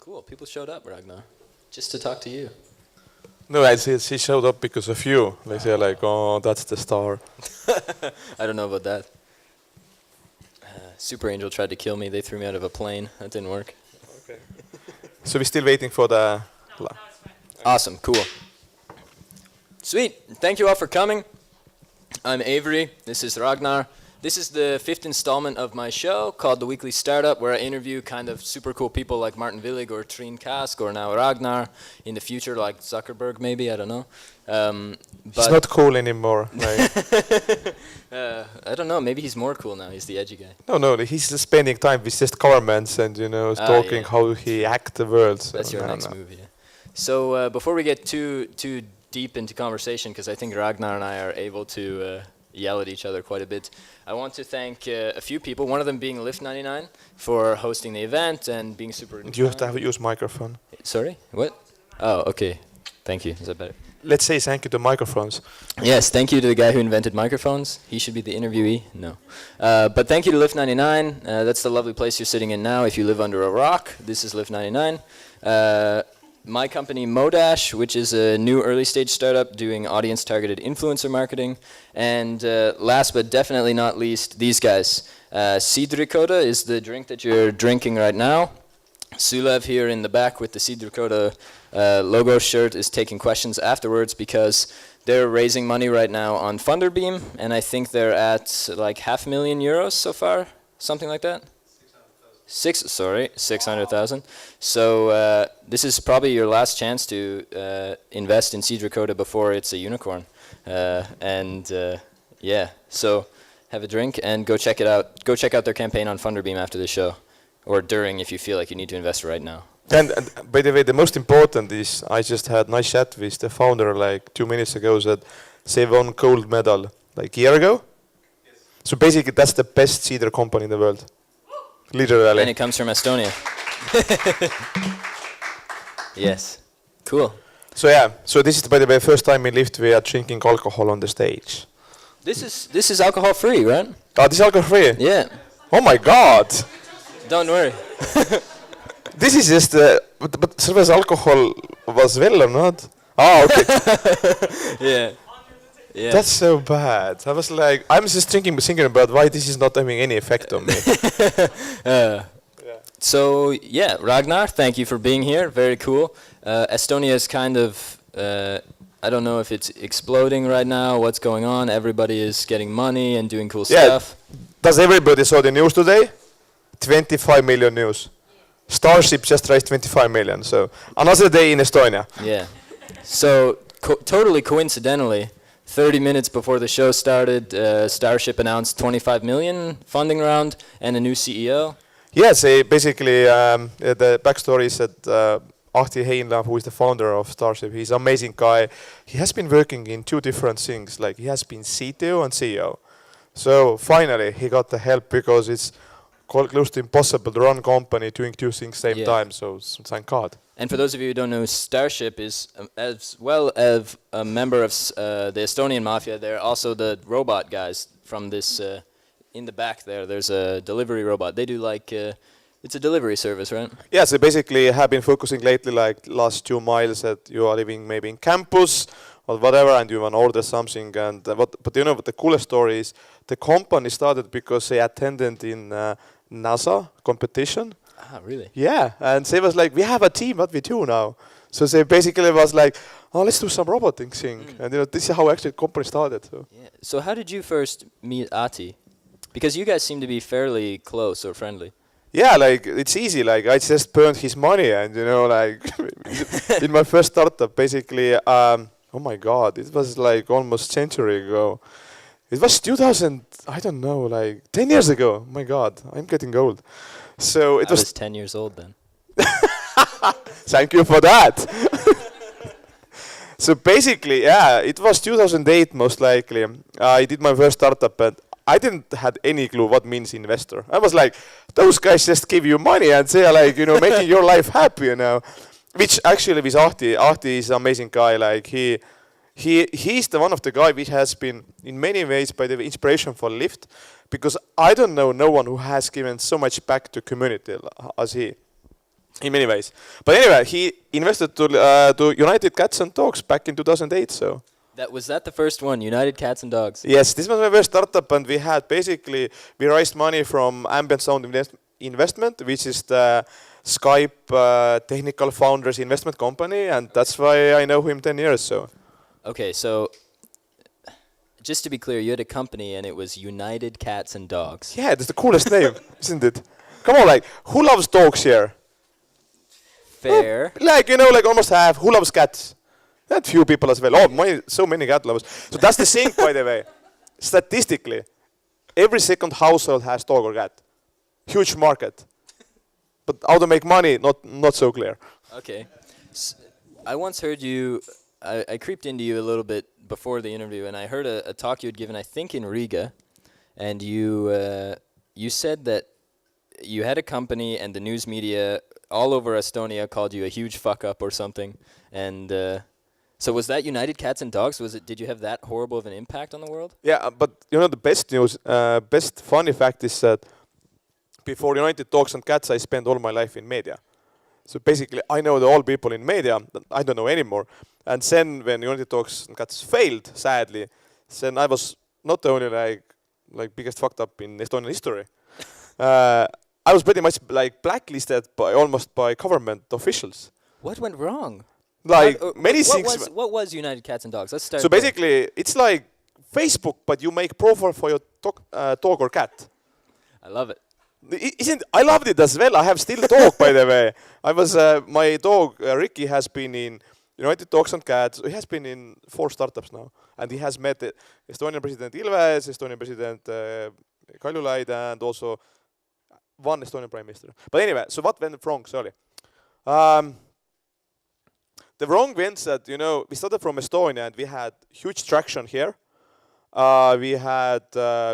Cool. People showed up, Ragnar, just to talk to you. No, he showed up because of you. They say like, oh, that's the star. I don't know about that. Super Angel tried to kill me. They threw me out of a plane. That didn't work. Okay. So we're still waiting for the... No, it's fine. Awesome. Cool. Sweet. Thank you all for coming. I'm Avery. This is Ragnar. This is the 5th installment of my show called The Weekly Startup, where I interview kind of super cool people like Martin Willig or Trine Kask or now Ragnar. In the future, like Zuckerberg, maybe. I don't know. He's not cool anymore. Like. I don't know. Maybe he's more cool now. He's the edgy guy. No, he's just spending time with just governments and, talking how he hacked the world. So that's your next move, yeah. So before we get too deep into conversation, because I think Ragnar and I are able to yell at each other quite a bit, I want to thank a few people, one of them being LIFT99 for hosting the event and being super... You have to use microphone. Sorry? What? Oh, okay. Thank you. Is that better? Let's say thank you to microphones. Yes, thank you to the guy who invented microphones. He should be the interviewee. No. But thank you to LIFT99. That's the lovely place you're sitting in now. If you live under a rock, this is LIFT99. My company, Modash, which is a new early-stage startup doing audience-targeted influencer marketing. And last but definitely not least, these guys. Siidrikoda is the drink that you're drinking right now. Sulev here in the back with the Siidrikoda logo shirt is taking questions afterwards because they're raising money right now on Funderbeam, and I think they're at like €500,000 so far, something like that. 600,000. So this is probably your last chance to invest in Siidrikoda before it's a unicorn. Yeah, so have a drink and go check it out. Go check out their campaign on Funderbeam after the show, or during if you feel like you need to invest right now. And by the way, the most important is I just had a nice chat with the founder like 2 minutes ago that they won gold medal like a year ago. Yes. So basically that's the best cider company in the world. Literally. And it comes from Estonia. Yes. Cool. So yeah, so this is by the way first time in Lift we are drinking alcohol on the stage. This is alcohol free, right? Oh, this is alcohol free? Yeah. Oh my god. Don't worry. This is just but service alcohol was well or not? Oh, okay. Yeah. Yeah. That's so bad. I was like, I'm just thinking about why this is not having any effect on me. So yeah, Ragnar, thank you for being here. Very cool. Estonia is kind of, I don't know if it's exploding right now. What's going on? Everybody is getting money and doing cool stuff. Does everybody saw the news today? 25 million news. Starship just raised 25 million. So another day in Estonia. Yeah. So totally coincidentally, 30 minutes before the show started, Starship announced 25 million funding round and a new CEO. Yes, basically the backstory is that Ahti Heinla, who is the founder of Starship, he's an amazing guy. He has been working in 2 different things, like he has been CTO and CEO. So finally he got the help because it's close to impossible to run a company doing 2 things same time, so thank God. And for those of you who don't know, Starship is, as well as a member of the Estonian mafia, they're also the robot guys from this, in the back there, there's a delivery robot. They do like, it's a delivery service, right? Yeah, so basically have been focusing lately like last 2 miles that you are living maybe in campus or whatever and you want to order something. And but what the coolest story is, the company started because they attended in NASA competition. Ah, really? Yeah, and they was like, we have a team, what we do now? So they basically was like, oh, let's do some roboting thing. And this is how actually the company started. So. Yeah. So how did you first meet Ahti? Because you guys seem to be fairly close or friendly. Yeah, like it's easy. Like I just burned his money, and like in my first startup, basically. Oh my God, it was like almost a century ago. It was 2000. I don't know, like 10 years ago. Oh my God, I'm getting old. So it was 10 years old then. Thank you for that. So basically, yeah, it was 2008 most likely. I did my first startup, and I didn't had any clue what means investor. I was like, those guys just give you money and they are like, making your life happy, Which actually with Ahti is an amazing guy. Like he's the one of the guy which has been in many ways by the inspiration for Lift, because I don't know no one who has given so much back to community as he. in many ways. But anyway, he invested to United Cats and Dogs back in 2008. So Was that the first one, United Cats and Dogs? yes, this was my first startup, and we raised money from Ambient Sound Investment, which is the Skype technical founders investment company, and that's why I know him 10 years. So Okay, so just to be clear, you had a company and it was United Cats and Dogs. yeah, that's the coolest name, isn't it? Come on, like, who loves dogs here? Fair. Like, like almost half. Who loves cats? That few people as well. Oh, so many cat lovers. So that's the thing, by the way. Statistically, every second household has dog or cat. Huge market. But how to make money, not so clear. Okay. I once heard you, I creeped into you a little bit before the interview, and I heard a talk you had given, I think in Riga, and you said that you had a company and the news media all over Estonia called you a huge fuck up or something, and so was that United Cats and Dogs? Did you have that horrible of an impact on the world? Yeah, but the best news, best funny fact is that before United Dogs and Cats, I spent all my life in media. So basically, I know all people in media. I don't know anymore. And then when United Dogs and Cats failed, sadly, then I was not only like biggest fucked up in Estonian history. I was pretty much like blacklisted almost by government officials. What went wrong? Like many things. What was United Cats and Dogs? Let's start. So basically, it's like Facebook, but you make profile for your dog or cat. I love it. I loved it as well. I have still a dog, by the way. I was my dog Ricky has been in United Dogs and Cats. He has been in 4 startups now, and he has met Estonian President Ilves, Estonian President Kaljulaid, and also one Estonian Prime Minister. But anyway, so what went wrong? Sorry. The wrong went that we started from Estonia and we had huge traction here. We had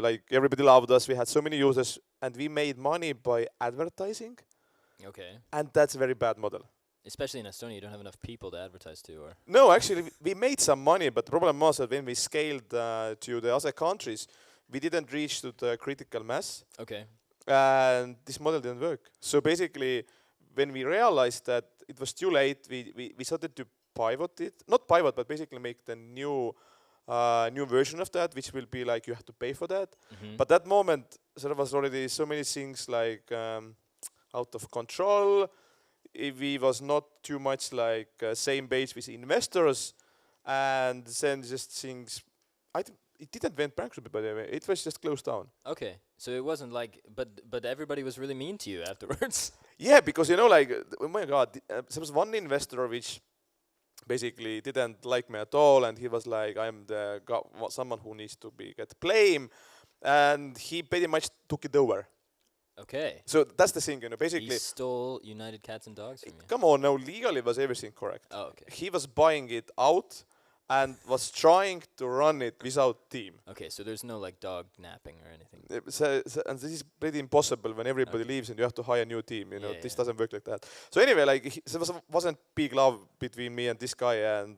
like everybody loved us. We had so many users. And we made money by advertising. Okay. And that's a very bad model. Especially in Estonia, you don't have enough people to advertise to, or? No, actually, we made some money, but the problem was that when we scaled to the other countries, we didn't reach to the critical mass. Okay. And this model didn't work. So basically, when we realized that it was too late, we started to pivot it. Not pivot, but basically make the new version of that, which will be like you have to pay for that. Mm-hmm. But that moment, there was already so many things like out of control. We was not too much like same page with investors, and then just things. It didn't went bankrupt, by the way. It was just closed down. Okay, so it wasn't like, but everybody was really mean to you afterwards. Yeah, because like, oh my God, there was one investor which basically didn't like me at all, and he was like, I'm someone who needs to get blame, and he pretty much took it over. Okay. So that's the thing, basically. He stole United Cats and Dogs from you. Come on, no, legally was everything correct. Oh, okay. He was buying it out and was trying to run it without team. Okay, so there's no like dog napping or anything. And this is pretty impossible when everybody leaves and you have to hire a new team. This Yeah. doesn't work like that. So anyway, like there wasn't big love between me and this guy, and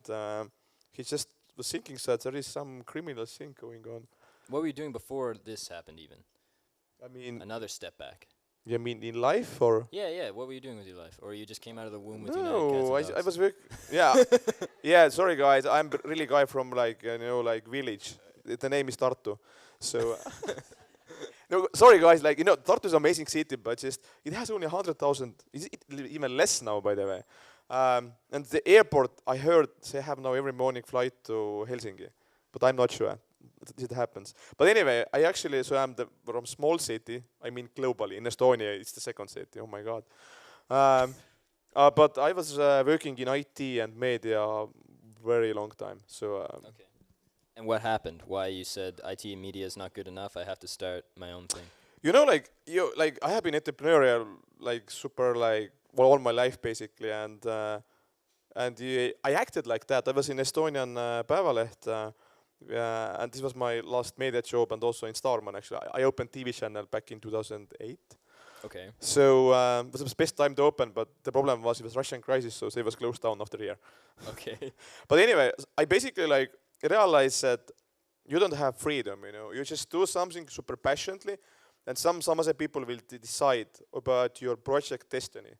he just was thinking that there is some criminal thing going on. What were you doing before this happened even? I mean, Another step back. you mean in life or? Yeah. What were you doing with your life? Or you just came out of the womb with United Cats and No, Dogs? I was yeah, yeah. Sorry guys, I'm really guy from like like village. The name is Tartu, so. No, sorry guys. Like Tartu is an amazing city, but just it has only 100,000. Is it even less now, by the way? And the airport, I heard they have now every morning flight to Helsinki, but I'm not sure. It happens. But anyway, I'm from small city. I mean globally. In Estonia, it's the second city. Oh my God. But I was working in IT and media very long time. So. Okay. And what happened? Why you said IT and media is not good enough? I have to start my own thing. Like I have been entrepreneurial like super like all my life basically, and I acted like that. I was in Estonian Päevaleht. And this was my last media job, and also in Starman actually. I opened TV channel back in 2008. Okay. So it was the best time to open, but the problem was it was Russian crisis, so it was closed down after a year. Okay. But anyway, I basically like realized that you don't have freedom, You just do something super passionately, and some other people will decide about your project destiny.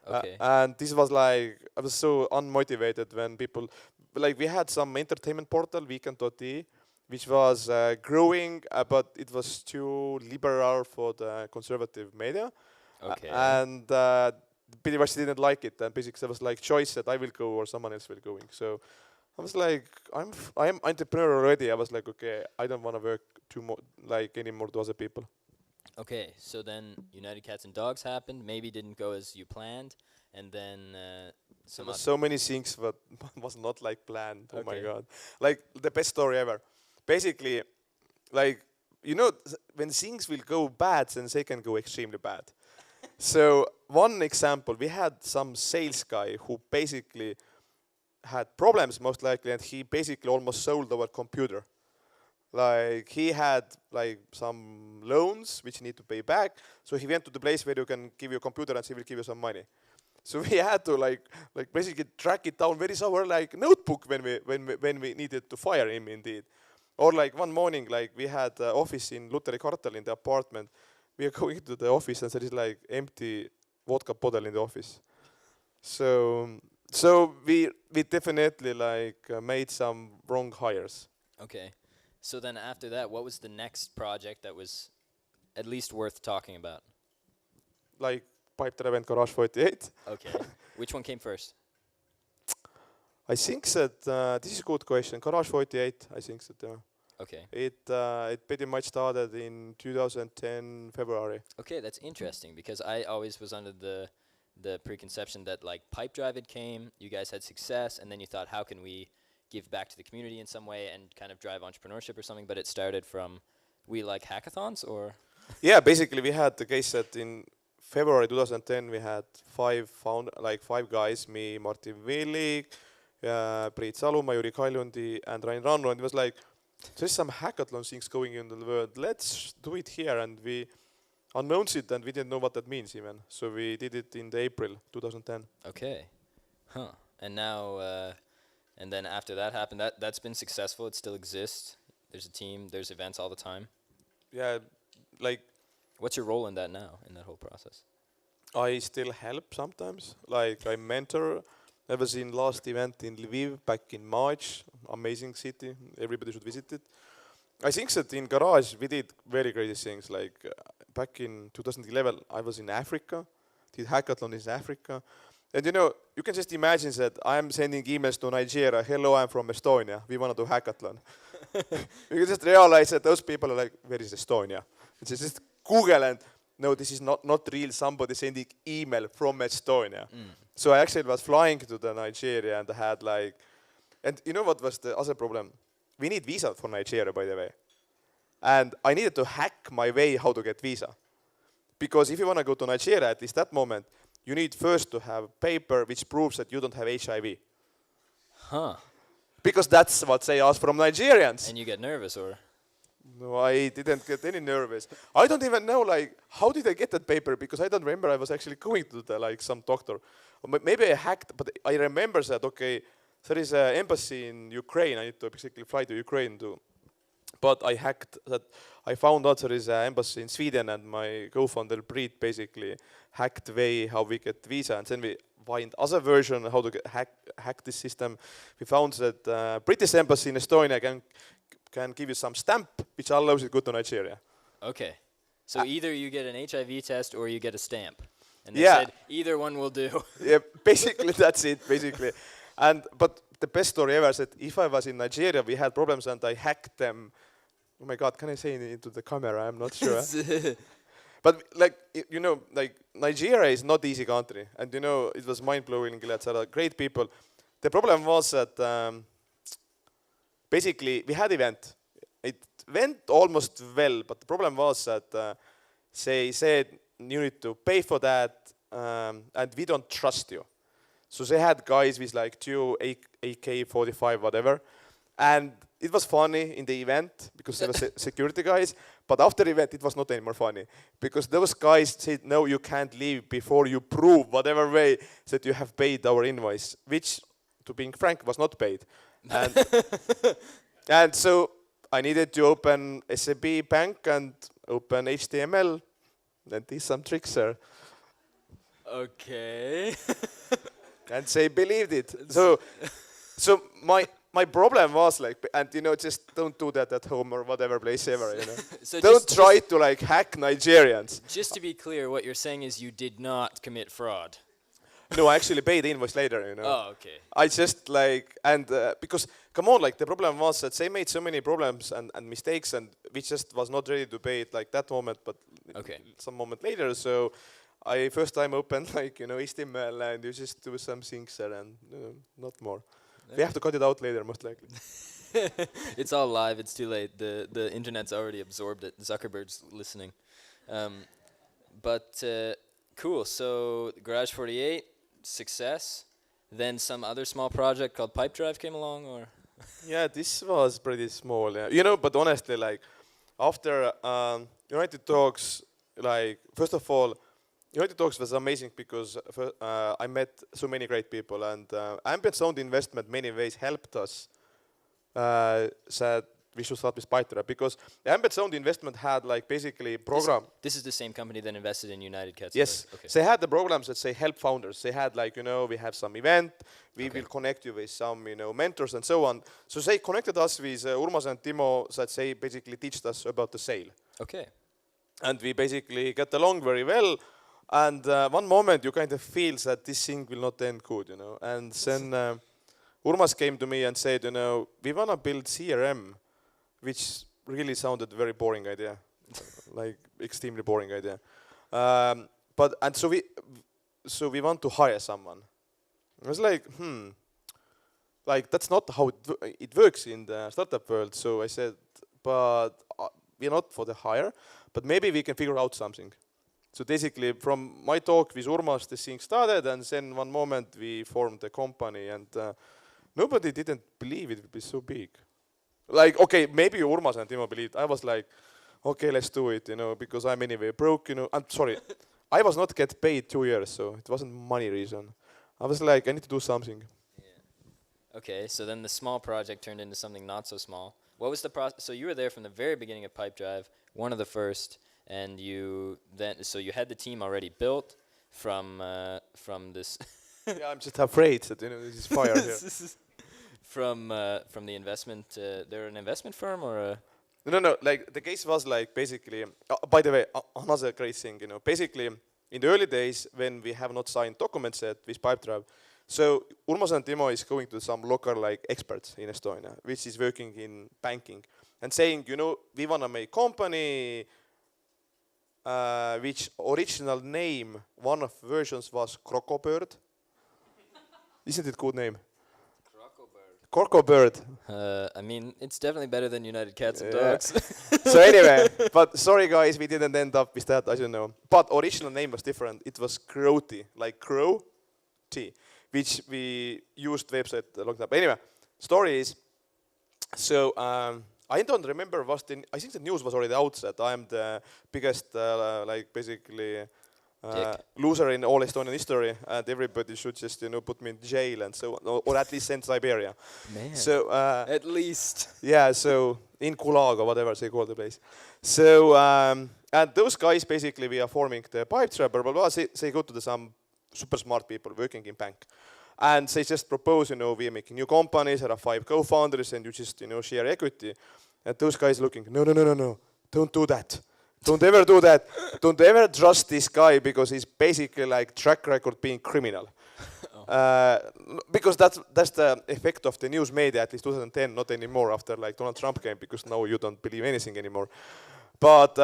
Okay. And this was like, I was so unmotivated when people, like we had some entertainment portal, weekend.de, which was growing, but it was too liberal for the conservative media. Okay. And pretty much didn't like it. And basically there was like choice that I will go or someone else will going. So I was like, I am entrepreneur already. I was like, okay, I don't want to work anymore to other people. Okay, so then United Cats and Dogs happened, maybe didn't go as you planned, and then There were so many things that was not like planned. Oh my Okay. god. Like the best story ever. Basically, like, you know, when things will go bad, then they can go extremely bad. So one example, we had some sales guy who basically had problems most likely, and he basically almost sold our computer. Like he had like some loans which he need to pay back, so he went to the place where you can give your computer and he will give you some money. So we had to like basically track it down very sour like notebook when we needed to fire him indeed. Or like one morning, like we had office in Lutheri Kvartal in the apartment. We are going to the office and there is like empty vodka bottle in the office. So we definitely like made some wrong hires. Okay. So then after that, what was the next project that was at least worth talking about? Like Pipedrive and Garage 48. Okay. Which one came first? I think that this is a good question. Garage 48, I think that Okay. it pretty much started in 2010 February. Okay, that's interesting because I always was under the preconception that like Pipedrive it came, you guys had success, and then you thought, how can we give back to the community in some way and kind of drive entrepreneurship or something? But it started from we like hackathons or? Yeah, basically we had the case that in February 2010 we had five guys, me, Martin Villig, Priit Salumaa, Jüri Kaljundi, and Rain Rannu, and it was like, there's some hackathon things going in the world, let's do it here, and we announced it and we didn't know what that means even. So we did it in the April 2010. Okay. Huh. And now, and then after that happened, that's been successful, it still exists, there's a team, there's events all the time. Yeah, like What's your role in that now, in that whole process? I still help sometimes, like I mentor. I was in last event in Lviv back in March, amazing city, everybody should visit it. I think that in Garage we did very crazy things, like back in 2011 I was in Africa, did hackathon in Africa. And you know, you can just imagine that I'm sending emails to Nigeria, hello, I'm from Estonia, we want to do hackathon. You can just realize that those people are like, where is Estonia? It's just Google and, no, this is not real, somebody sending email from Estonia. So I actually was flying to the Nigeria and I had like, and you know what was the other problem? We need visa for Nigeria, by the way. And I needed to hack my way how to get visa. Because if you want to go to Nigeria, at least that moment, you need first to have paper which proves that you don't have HIV. Huh. Because that's what they ask from Nigerians. And you get nervous or? No, I didn't get any nervous. I don't even know, like, how did I get that paper? Because I don't remember I was actually going to the, like, some doctor. Or maybe I hacked, but I remember that, okay, there is an embassy in Ukraine. I need to basically fly to Ukraine to. But I hacked that. I found out there is an embassy in Sweden, and my co-founder Priit basically hacked way how we get visa, and then we find other version how to hack this system. We found that British embassy in Estonia can give you some stamp which allows you to go to Nigeria. Okay. So either you get an HIV test or you get a stamp. And they Yeah. said either one will do. Yeah, basically that's it, basically. But the best story ever is that if I was in Nigeria, we had problems and I hacked them. Oh my God, can I say it into the camera? I'm not sure. But like, you know, like Nigeria is not easy country. And you know, it was mind-blowing. There are great people. The problem was that basically we had event. It went almost well, but the problem was that they said you need to pay for that and we don't trust you. So they had guys with like two AK-45, whatever. And it was funny in the event because there were security guys. But after the event, it was not anymore funny. Because those guys said, no, you can't leave before you prove whatever way that you have paid our invoice. Which, to being frank, was not paid. And so I needed to open SAP bank and open HTML. And do some tricks there. Okay. And they believed it. So my problem was like, and just don't do that at home or whatever place ever, So Don't try to like hack Nigerians. Just to be clear, what you're saying is you did not commit fraud. No, I actually paid the invoice later, Oh, okay. I just like, and because, come on, like the problem was that they made so many problems and mistakes, and we just was not ready to pay it like that moment, but some moment later. So I first time opened like, HTML, and you just do some things there, and not more. Okay. We have to cut it out later, most likely. It's all live. It's too late. The internet's already absorbed it. Zuckerberg's listening. But cool. So Garage 48, success. Then some other small project called Pipedrive came along, or? Yeah, this was pretty small. Yeah. But honestly, like after United Talks, like first of all, United Talks was amazing because I met so many great people, and ambient sound investment many ways helped us said we should start with Pipedrive, because the ambient sound investment had like basically program. This is the same company that invested in United Cats. Yes, okay. They had the programs that say help founders. They had like, we have some event, we will connect you with some, mentors and so on. So they connected us with Urmas and Timo, that they basically teach us about the sale. Okay. And we basically get along very well. And one moment you kind of feel that this thing will not end good, And then Urmas came to me and said, we want to build CRM, which really sounded very boring idea, like extremely boring idea. So we want to hire someone. I was like, like that's not how it works in the startup world. So I said, but we're not for the hire, but maybe we can figure out something. So basically, from my talk with Urmas, this thing started, and then one moment we formed a company, and nobody didn't believe it would be so big. Like, okay, maybe Urmas and Timo believed. I was like, okay, let's do it, because I'm anyway broke, I'm sorry. I was not get paid 2 years, so it wasn't money reason. I was like, I need to do something. Yeah. Okay, so then the small project turned into something not so small. What was the process? So you were there from the very beginning of Pipedrive, one of the first. And so you had the team already built from this. Yeah, I'm just afraid that this is fire here. From the investment. They're an investment firm or a. No. Like the case was like basically. By the way, another great thing, Basically, in the early days when we have not signed documents yet with Pipedrive, so Urmas and Timo is going to some local like experts in Estonia, which is working in banking, and saying, we want to make company. Which original name, one of versions was Crocobird. Isn't it a good name? Crocobird. I mean, it's definitely better than United Cats and Dogs. So anyway, but sorry guys, we didn't end up with that, I don't know. But original name was different. It was Crowty, like Crow T, which we used website a long time. But anyway, story is, so I don't remember I think the news was already out that I'm the biggest, like basically, loser in all Estonian history, and everybody should just, put me in jail and so on, or at least send Siberia. Man. So at least. Yeah. So in Gulag or whatever they call the place. So and those guys basically we are forming the Pipedrive, blah blah blah. They go to some super smart people working in bank. And they just propose, we are making new companies, there are 5 co-founders, and you just, share equity. And those guys looking, no, don't do that. Don't ever do that. Don't ever trust this guy because he's basically like track record being criminal. Because that's the effect of the news media, at least 2010, not anymore after like Donald Trump came, because now you don't believe anything anymore. But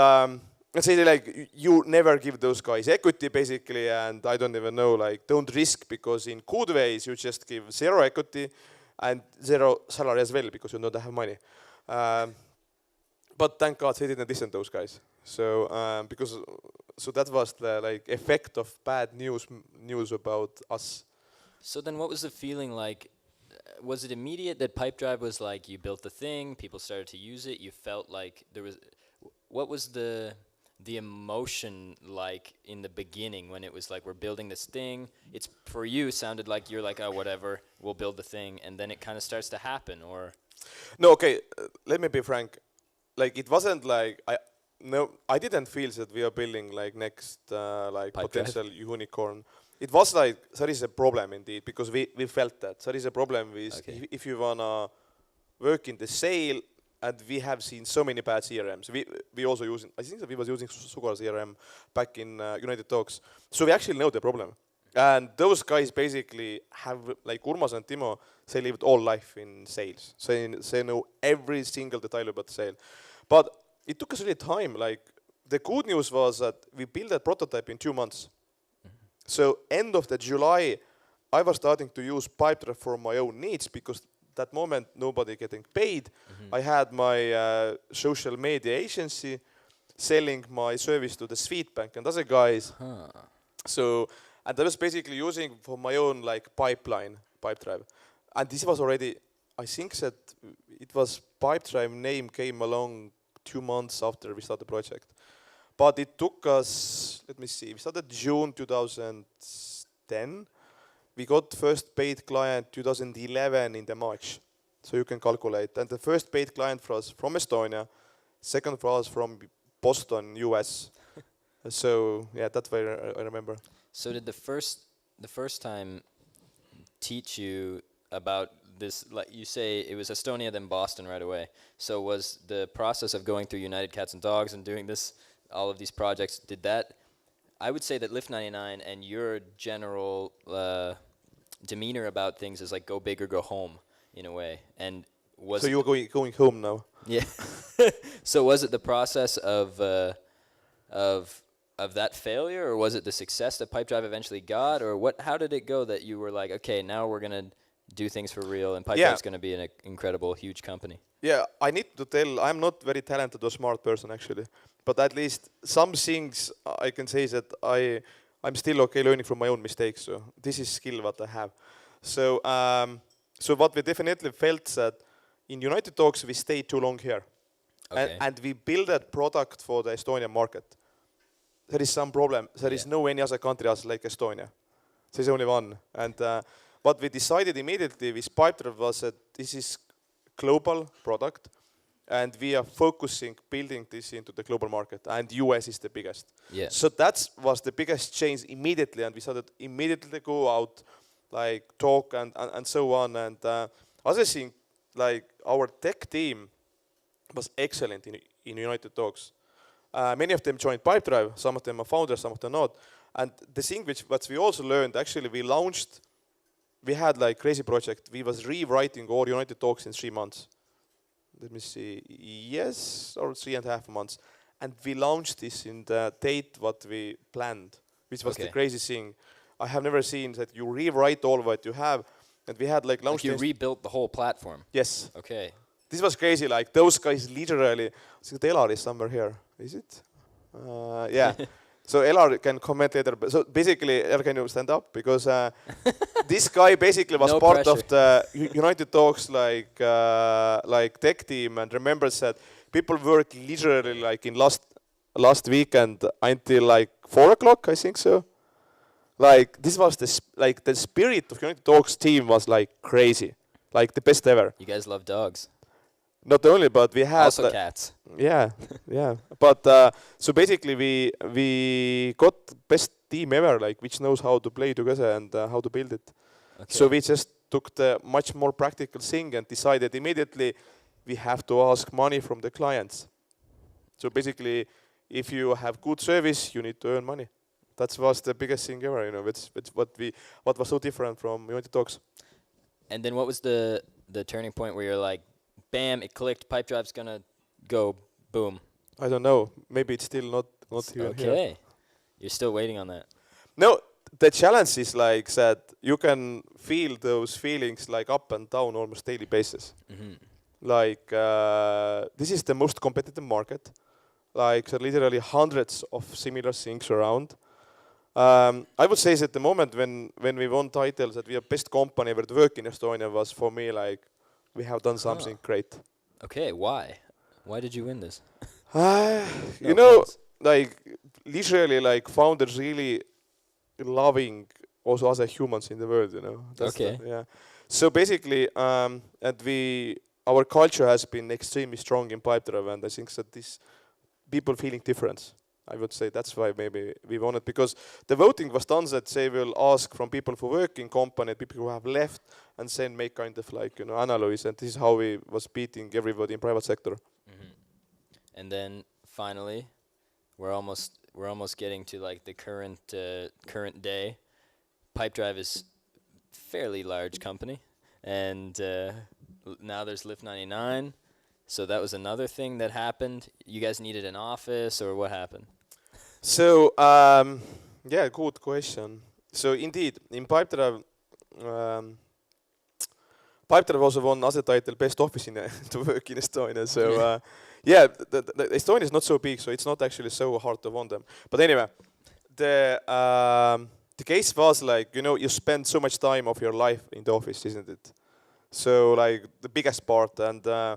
say like you never give those guys equity basically, and I don't even know, like don't risk, because in good ways you just give 0 equity and 0 salary as well because you don't have money. But thank God they didn't listen to those guys. So so that was the like effect of bad news about us. So then what was the feeling like? Was it immediate that Pipedrive was like you built the thing, people started to use it, you felt like there was, what was the emotion like in the beginning when it was like we're building this thing? It's for you sounded like you're like, oh whatever, we'll build the thing, and then it kind of starts to happen, or? No, okay, let me be frank. Like it wasn't like No, I didn't feel that we are building like next like Pipedrive? potential unicorn. It was like there is a problem indeed because we felt that there is a problem with Okay. if you wanna work in the sale, and we have seen so many bad CRMs. We also using, I think that we was using Sugar CRM back in United Talks. So we actually know the problem. And those guys basically have, like Urmas and Timo, they lived all life in sales. So they know every single detail about the sale. But it took us really time. Like the good news was that we built that prototype in 2 months. So end of the July, I was starting to use Pipedrive for my own needs because that moment nobody getting paid. I had my social media agency selling my service to the Swedbank and other guys. So, and I was basically using for my own like Pipedrive. And this was already, I think that it was Pipedrive name came along 2 months after we started the project. But it took us, let me see, we started June 2010. We got first paid client 2011 in the March. So you can calculate. And the first paid client was from Estonia, second was from Boston, US. So yeah, that's where I remember. So did the first time teach you about this, like you say it was Estonia then Boston right away. So was the process of going through United Cats and Dogs and doing this, all of these projects, did that, I would say that LIFT99 and your general demeanor about things is like go big or go home in a way. And was so you were going home now? Yeah. So was it the process of that failure, or was it the success that Pipedrive eventually got, or what? How did it go that you were like, okay, now we're gonna do things for real, and Pipedrive's gonna be an incredible, huge company? Yeah, I need to tell, I'm not very talented or smart person actually, but at least some things I can say that I'm still okay learning from my own mistakes. So this is skill what I have. So so what we definitely felt that in United Talks we stayed too long here, and we built a product for the Estonian market. There is some problem. There is no any other country else like Estonia. There's only one. And what we decided immediately with Pipedrive was that this is global product, and we are focusing building this into the global market, and US is the biggest. Yeah. So that was the biggest change immediately, and we started immediately go out, like talk and so on. And other thing, like our tech team was excellent in United Talks. Many of them joined Pipedrive, some of them are founders, some of them not. And the thing what we also learned, actually we had like crazy project. We was rewriting all United Talks in 3 months. Let me see, yes, or 3.5 months. And we launched this in the date what we planned, which was the crazy thing. I have never seen that you rewrite all what you have. And we had like launched you rebuilt the whole platform? Yes. Okay. This was crazy, like those guys literally, I think Elar is somewhere here, is it? Yeah. So Elar can comment later. So basically, Elar, can you stand up? Because this guy basically was part of the United Talks like tech team, and remembers that people work literally like in last weekend until like 4 o'clock, I think so. Like this was the spirit of United Talks team was like crazy, like the best ever. You guys love dogs. Not only, but we had also cats. Yeah, yeah. But so basically, we got best team ever, like which knows how to play together and how to build it. Okay. So we just took the much more practical thing and decided immediately we have to ask money from the clients. So basically, if you have good service, you need to earn money. That was the biggest thing ever. You know, it's what was so different from United Talks. And then what was the turning point where you're like, bam, it clicked, Pipedrive's gonna go, boom? I don't know. Maybe it's still not here. Okay. You're still waiting on that. No, the challenge is like that you can feel those feelings like up and down almost daily basis. Like this is the most competitive market. Like there are literally hundreds of similar things around. I would say that the moment when we won titles that we are best company ever to work in Estonia was for me like we have done something great. Okay, why? Why did you win this? You know, like literally like founders really loving also other humans in the world, you know. That's yeah. So basically, and our culture has been extremely strong in Pipedrive, and I think that people feeling difference. I would say that's why maybe we won it, because the voting was done that they will ask from people who work in company, people who have left, and then make kind of like, analysis, and this is how we was beating everybody in private sector. And then finally, we're almost getting to like the current day. Pipedrive is fairly large company, and now there's LIFT99. So that was another thing that happened. You guys needed an office, or what happened? So, yeah, good question. So indeed, in Pipedrive, Pipedrive also won as a title Best Office to work in Estonia. So, yeah, the Estonia is not so big, so it's not actually so hard to win them. But anyway, the case was like, you spend so much time of your life in the office, isn't it? So like the biggest part. And I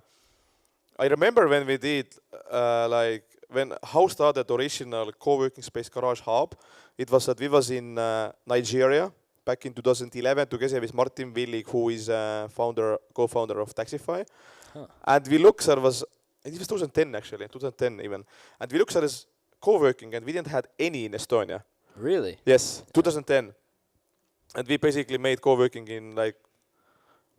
remember when we did when how started original co-working space Garage Hub, it was that we was in Nigeria back in 2011 together with Martin Willig, who is co-founder of Taxify. And we looked at it was 2010 actually, 2010 even. And we looked at this co-working, and we didn't had any in Estonia. Really? Yes, 2010. And we basically made co-working in like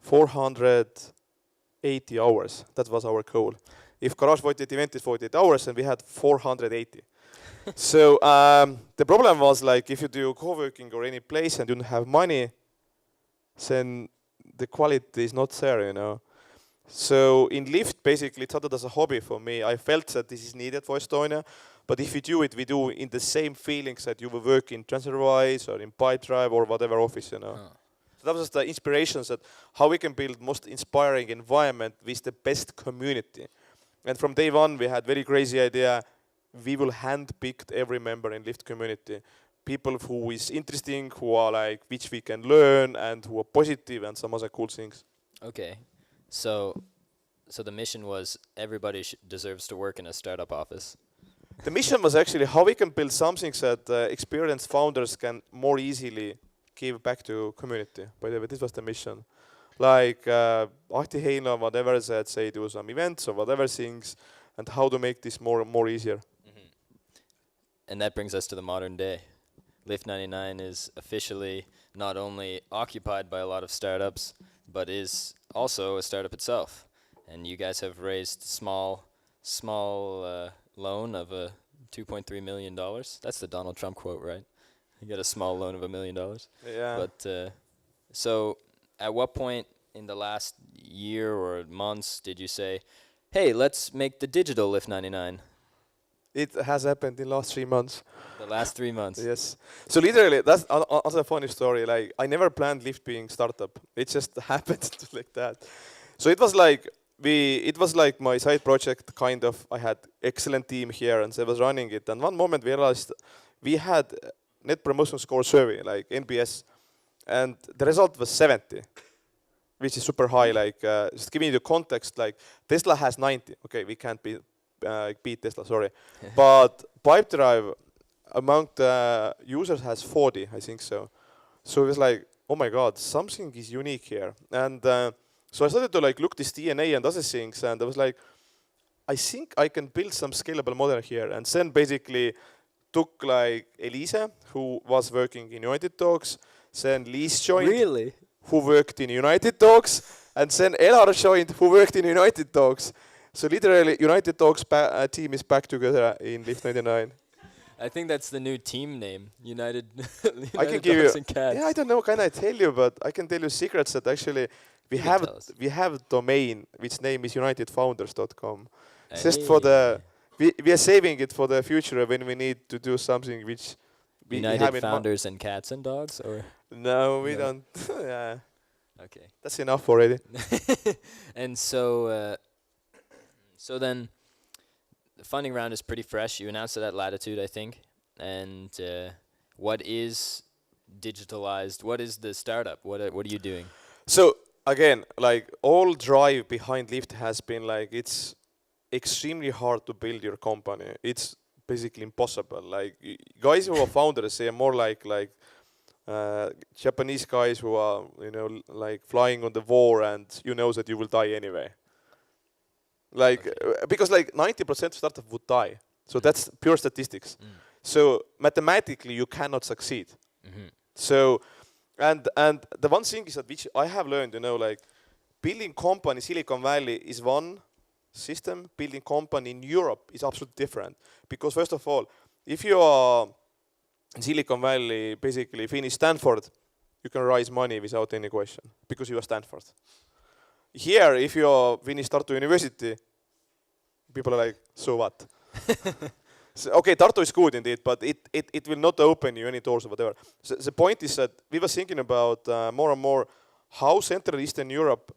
480 hours. That was our goal. If Garage 48 event is 48 hours, and we had 480. So the problem was like if you do co-working or any place and you don't have money, then the quality is not there, So in Lift, basically, it started as a hobby for me. I felt that this is needed for Estonia, but if you do it, we do in the same feelings that you will work in TransferWise or in Pipedrive or whatever office, So that was the inspirations that how we can build most inspiring environment with the best community. And from day one, we had very crazy idea. We will handpick every member in Lift community. People who is interesting, who are like, which we can learn, and who are positive, and some other cool things. Okay. So the mission was everybody deserves to work in a startup office. The mission was actually how we can build something that experienced founders can more easily give back to community. By the way, this was the mission. Like Ahti Heino, whatever that say, do some events or whatever things, and how to make this more easier. And that brings us to the modern day. LIFT99 is officially not only occupied by a lot of startups, but is also a startup itself. And you guys have raised small loan of $2.3 million. That's the Donald Trump quote, right? You got a small loan of $1 million. Yeah. But so at what point in the last year or months did you say, hey, let's make the digital LIFT99? It has happened in the last 3 months. The last 3 months. Yes. So literally, that's also a funny story. Like I never planned Lift being startup. It just happened like that. So it was like my side project kind of. I had excellent team here, and I was running it. And one moment we realized we had net promotion score survey, like NPS, and the result was 70, which is super high. Like just giving you the context, like Tesla has 90. Okay, we can't beat Tesla, sorry. But Pipedrive among the users has 40, I think so. So it was like, oh my God, something is unique here. And so I started to like look this DNA and other things, and I was like, I think I can build some scalable model here. And then basically took like Elisa, who was working in United Talks, then Liis joined, Really? who worked in United Talks, and then Elar joined, who worked in United Talks. So literally, United Talks team is back together in LIFT99. I think that's the new team name, United. I can give you. Dogs and Cats. Yeah, I don't know. Can I tell you? But I can tell you secrets that actually we have a domain which name is unitedfounders.com. It's just for the we are saving it for the future when we need to do something which we United have in Founders and Cats and Dogs, or no, we don't. Yeah, okay. that's enough already. And so then the funding round is pretty fresh. You announced it at Latitude, I think. And what is digitalized? What is the startup? What are you doing? So again, like all drive behind Lift has been like it's extremely hard to build your company. It's basically impossible. Like guys who are founders, they are more like Japanese guys who are like flying on the war, and that you will die anyway. Like because like 90% of startup would die. So that's pure statistics. So mathematically, you cannot succeed. So, and the one thing is that which I have learned, like building company Silicon Valley is one system. Building company in Europe is absolutely different. Because first of all, if you are in Silicon Valley, basically finish Stanford, you can raise money without any question because you are Stanford. Here, if you are finish Tartu University, people are like, so what? So, okay, Tartu is good indeed, but it will not open you any doors or whatever. So the point is that we were thinking about more and more how Central Eastern Europe,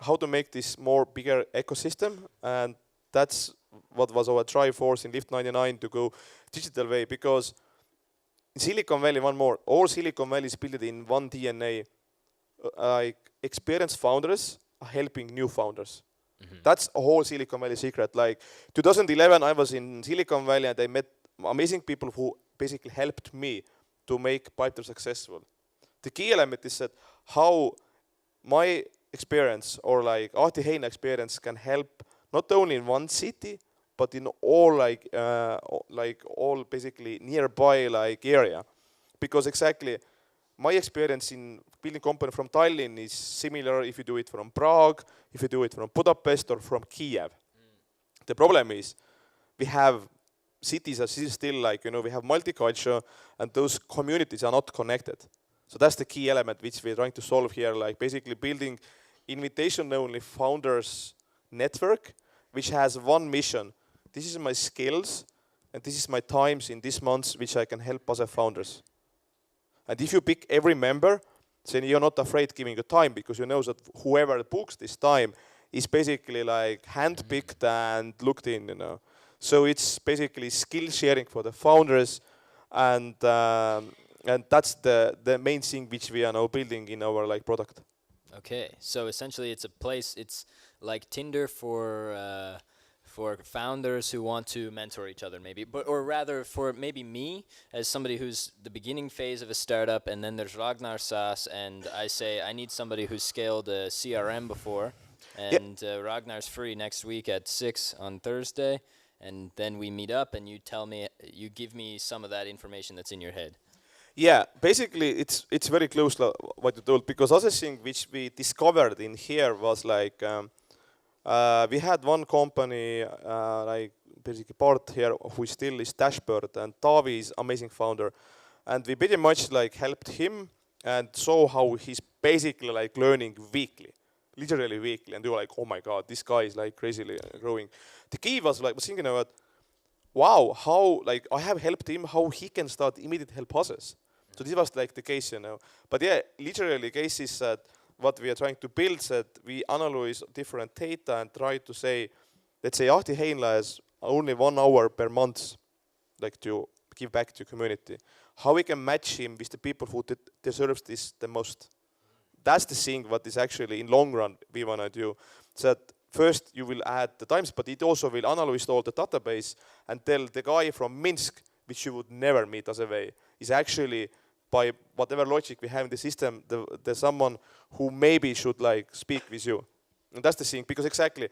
how to make this more bigger ecosystem, and that's what was our drive force in LIFT99 to go digital way, because in Silicon Valley, one more, all Silicon Valley is built in one DNA, like experienced founders are helping new founders. That's a whole Silicon Valley secret. Like 2011, I was in Silicon Valley and I met amazing people who basically helped me to make Pipedrive successful. The key element is that how my experience or like Ahti Heina experience can help not only in one city, but in all like all basically nearby like area. Because exactly my experience in building company from Tallinn is similar if you do it from Prague, if you do it from Budapest or from Kiev. The problem is we have cities are still like, we have multicultural and those communities are not connected. So that's the key element which we're trying to solve here, like basically building invitation-only founders network, which has one mission. This is my skills and this is my times in this month which I can help other founders. And if you pick every member, then you're not afraid giving your time because you know that whoever books this time is basically like handpicked and looked in, So it's basically skill sharing for the founders, and that's the main thing which we are now building in our like product. Okay, so essentially it's a place, it's like Tinder for founders who want to mentor each other maybe, or rather for maybe me as somebody who's the beginning phase of a startup, and then there's Ragnar Sass, and I say I need somebody who's scaled a CRM before, and Ragnar's free next week at 6 on Thursday, and then we meet up and you give me some of that information that's in your head. Yeah, basically it's very close to what you told, because other thing which we discovered in here was like we had one company like basically part here who still is Dashboard, and Taavi is amazing founder, and we pretty much like helped him and saw how he's basically like learning weekly, literally weekly, and you were like, oh my god, this guy is like crazily growing. The key was like was thinking about, wow, how like I have helped him, how he can start immediately help others. So this was like the case, But yeah, literally case is that what we are trying to build, that we analyze different data and try to say, let's say Ahti Heina has only 1 hour per month, like to give back to community. How we can match him with the people who deserves this the most. That's the thing what is actually in long run we want to do. So that first you will add the times, but it also will analyze all the database and tell the guy from Minsk, which you would never meet as a way, is actually by whatever logic we have in the system, there's someone who maybe should like speak with you. And that's the thing, because exactly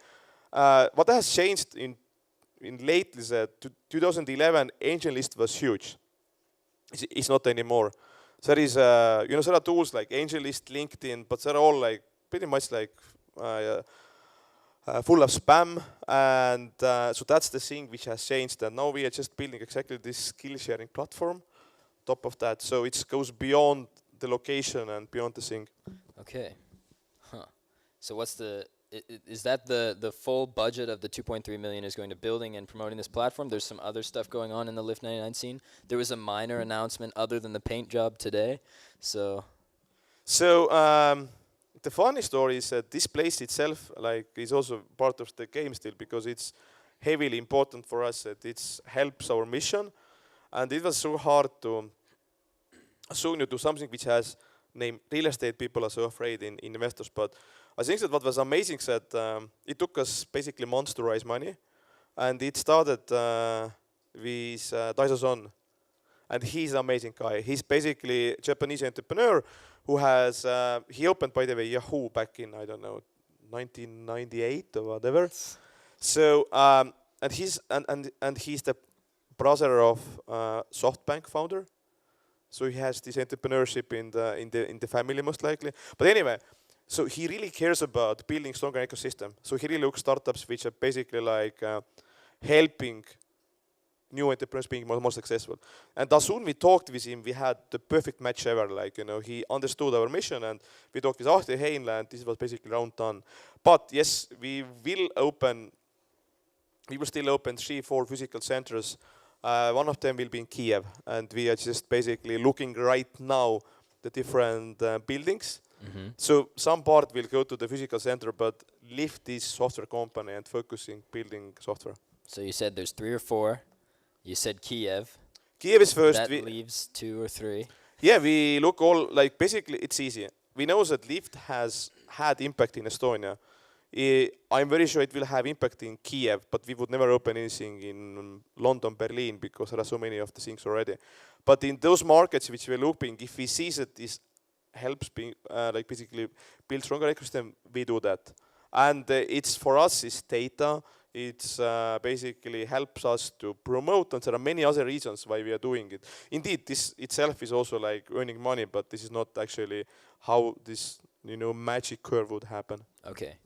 what has changed in lately is that 2011 AngelList was huge. It's not anymore. There is, there are tools like AngelList, LinkedIn, but they're all like pretty much like full of spam, and so that's the thing which has changed. And now we are just building exactly this skill sharing platform. Top of that, so it goes beyond the location and beyond the thing. Okay, So what's is that the full budget of the 2.3 million is going to building and promoting this platform? There's some other stuff going on in the LIFT99 scene. There was a minor announcement other than the paint job today, so. The funny story is that this place itself, like, is also part of the game still, because it's heavily important for us. That it helps our mission, and it was so hard to assume you do something which has name real estate. People are so afraid in investors, but I think that what was amazing is that it took us basically months to raise money, and it started with Daiso-san, and he's an amazing guy. He's basically a Japanese entrepreneur who has, he opened, by the way, Yahoo back in, I don't know, 1998 or whatever. So, and he's the brother of SoftBank founder. So he has this entrepreneurship in the family most likely. But anyway, so he really cares about building stronger ecosystem. So he really looks startups which are basically like helping new entrepreneurs being more successful. And as soon we talked with him, we had the perfect match ever. Like, you know, he understood our mission, and we talked with Ahti Heinland. This was basically round done. But yes, we will still open 3-4 physical centers. One of them will be in Kiev, and we are just basically looking right now the different buildings. So some part will go to the physical center, but Lift is software company and focusing building software. So you said there's 3 or 4. You said Kiev. Kiev is first. That leaves 2 or 3. Yeah, we look all, like, basically it's easy. We know that Lift has had impact in Estonia. I'm very sure it will have impact in Kiev, but we would never open anything in London, Berlin, because there are so many of the things already. But in those markets which we're looking, if we see that this helps like basically build stronger ecosystem, we do that. And it's for us, it's data. It's basically helps us to promote, and there are many other reasons why we are doing it. Indeed, this itself is also like earning money, but this is not actually how this, you know, magic curve would happen. Okay.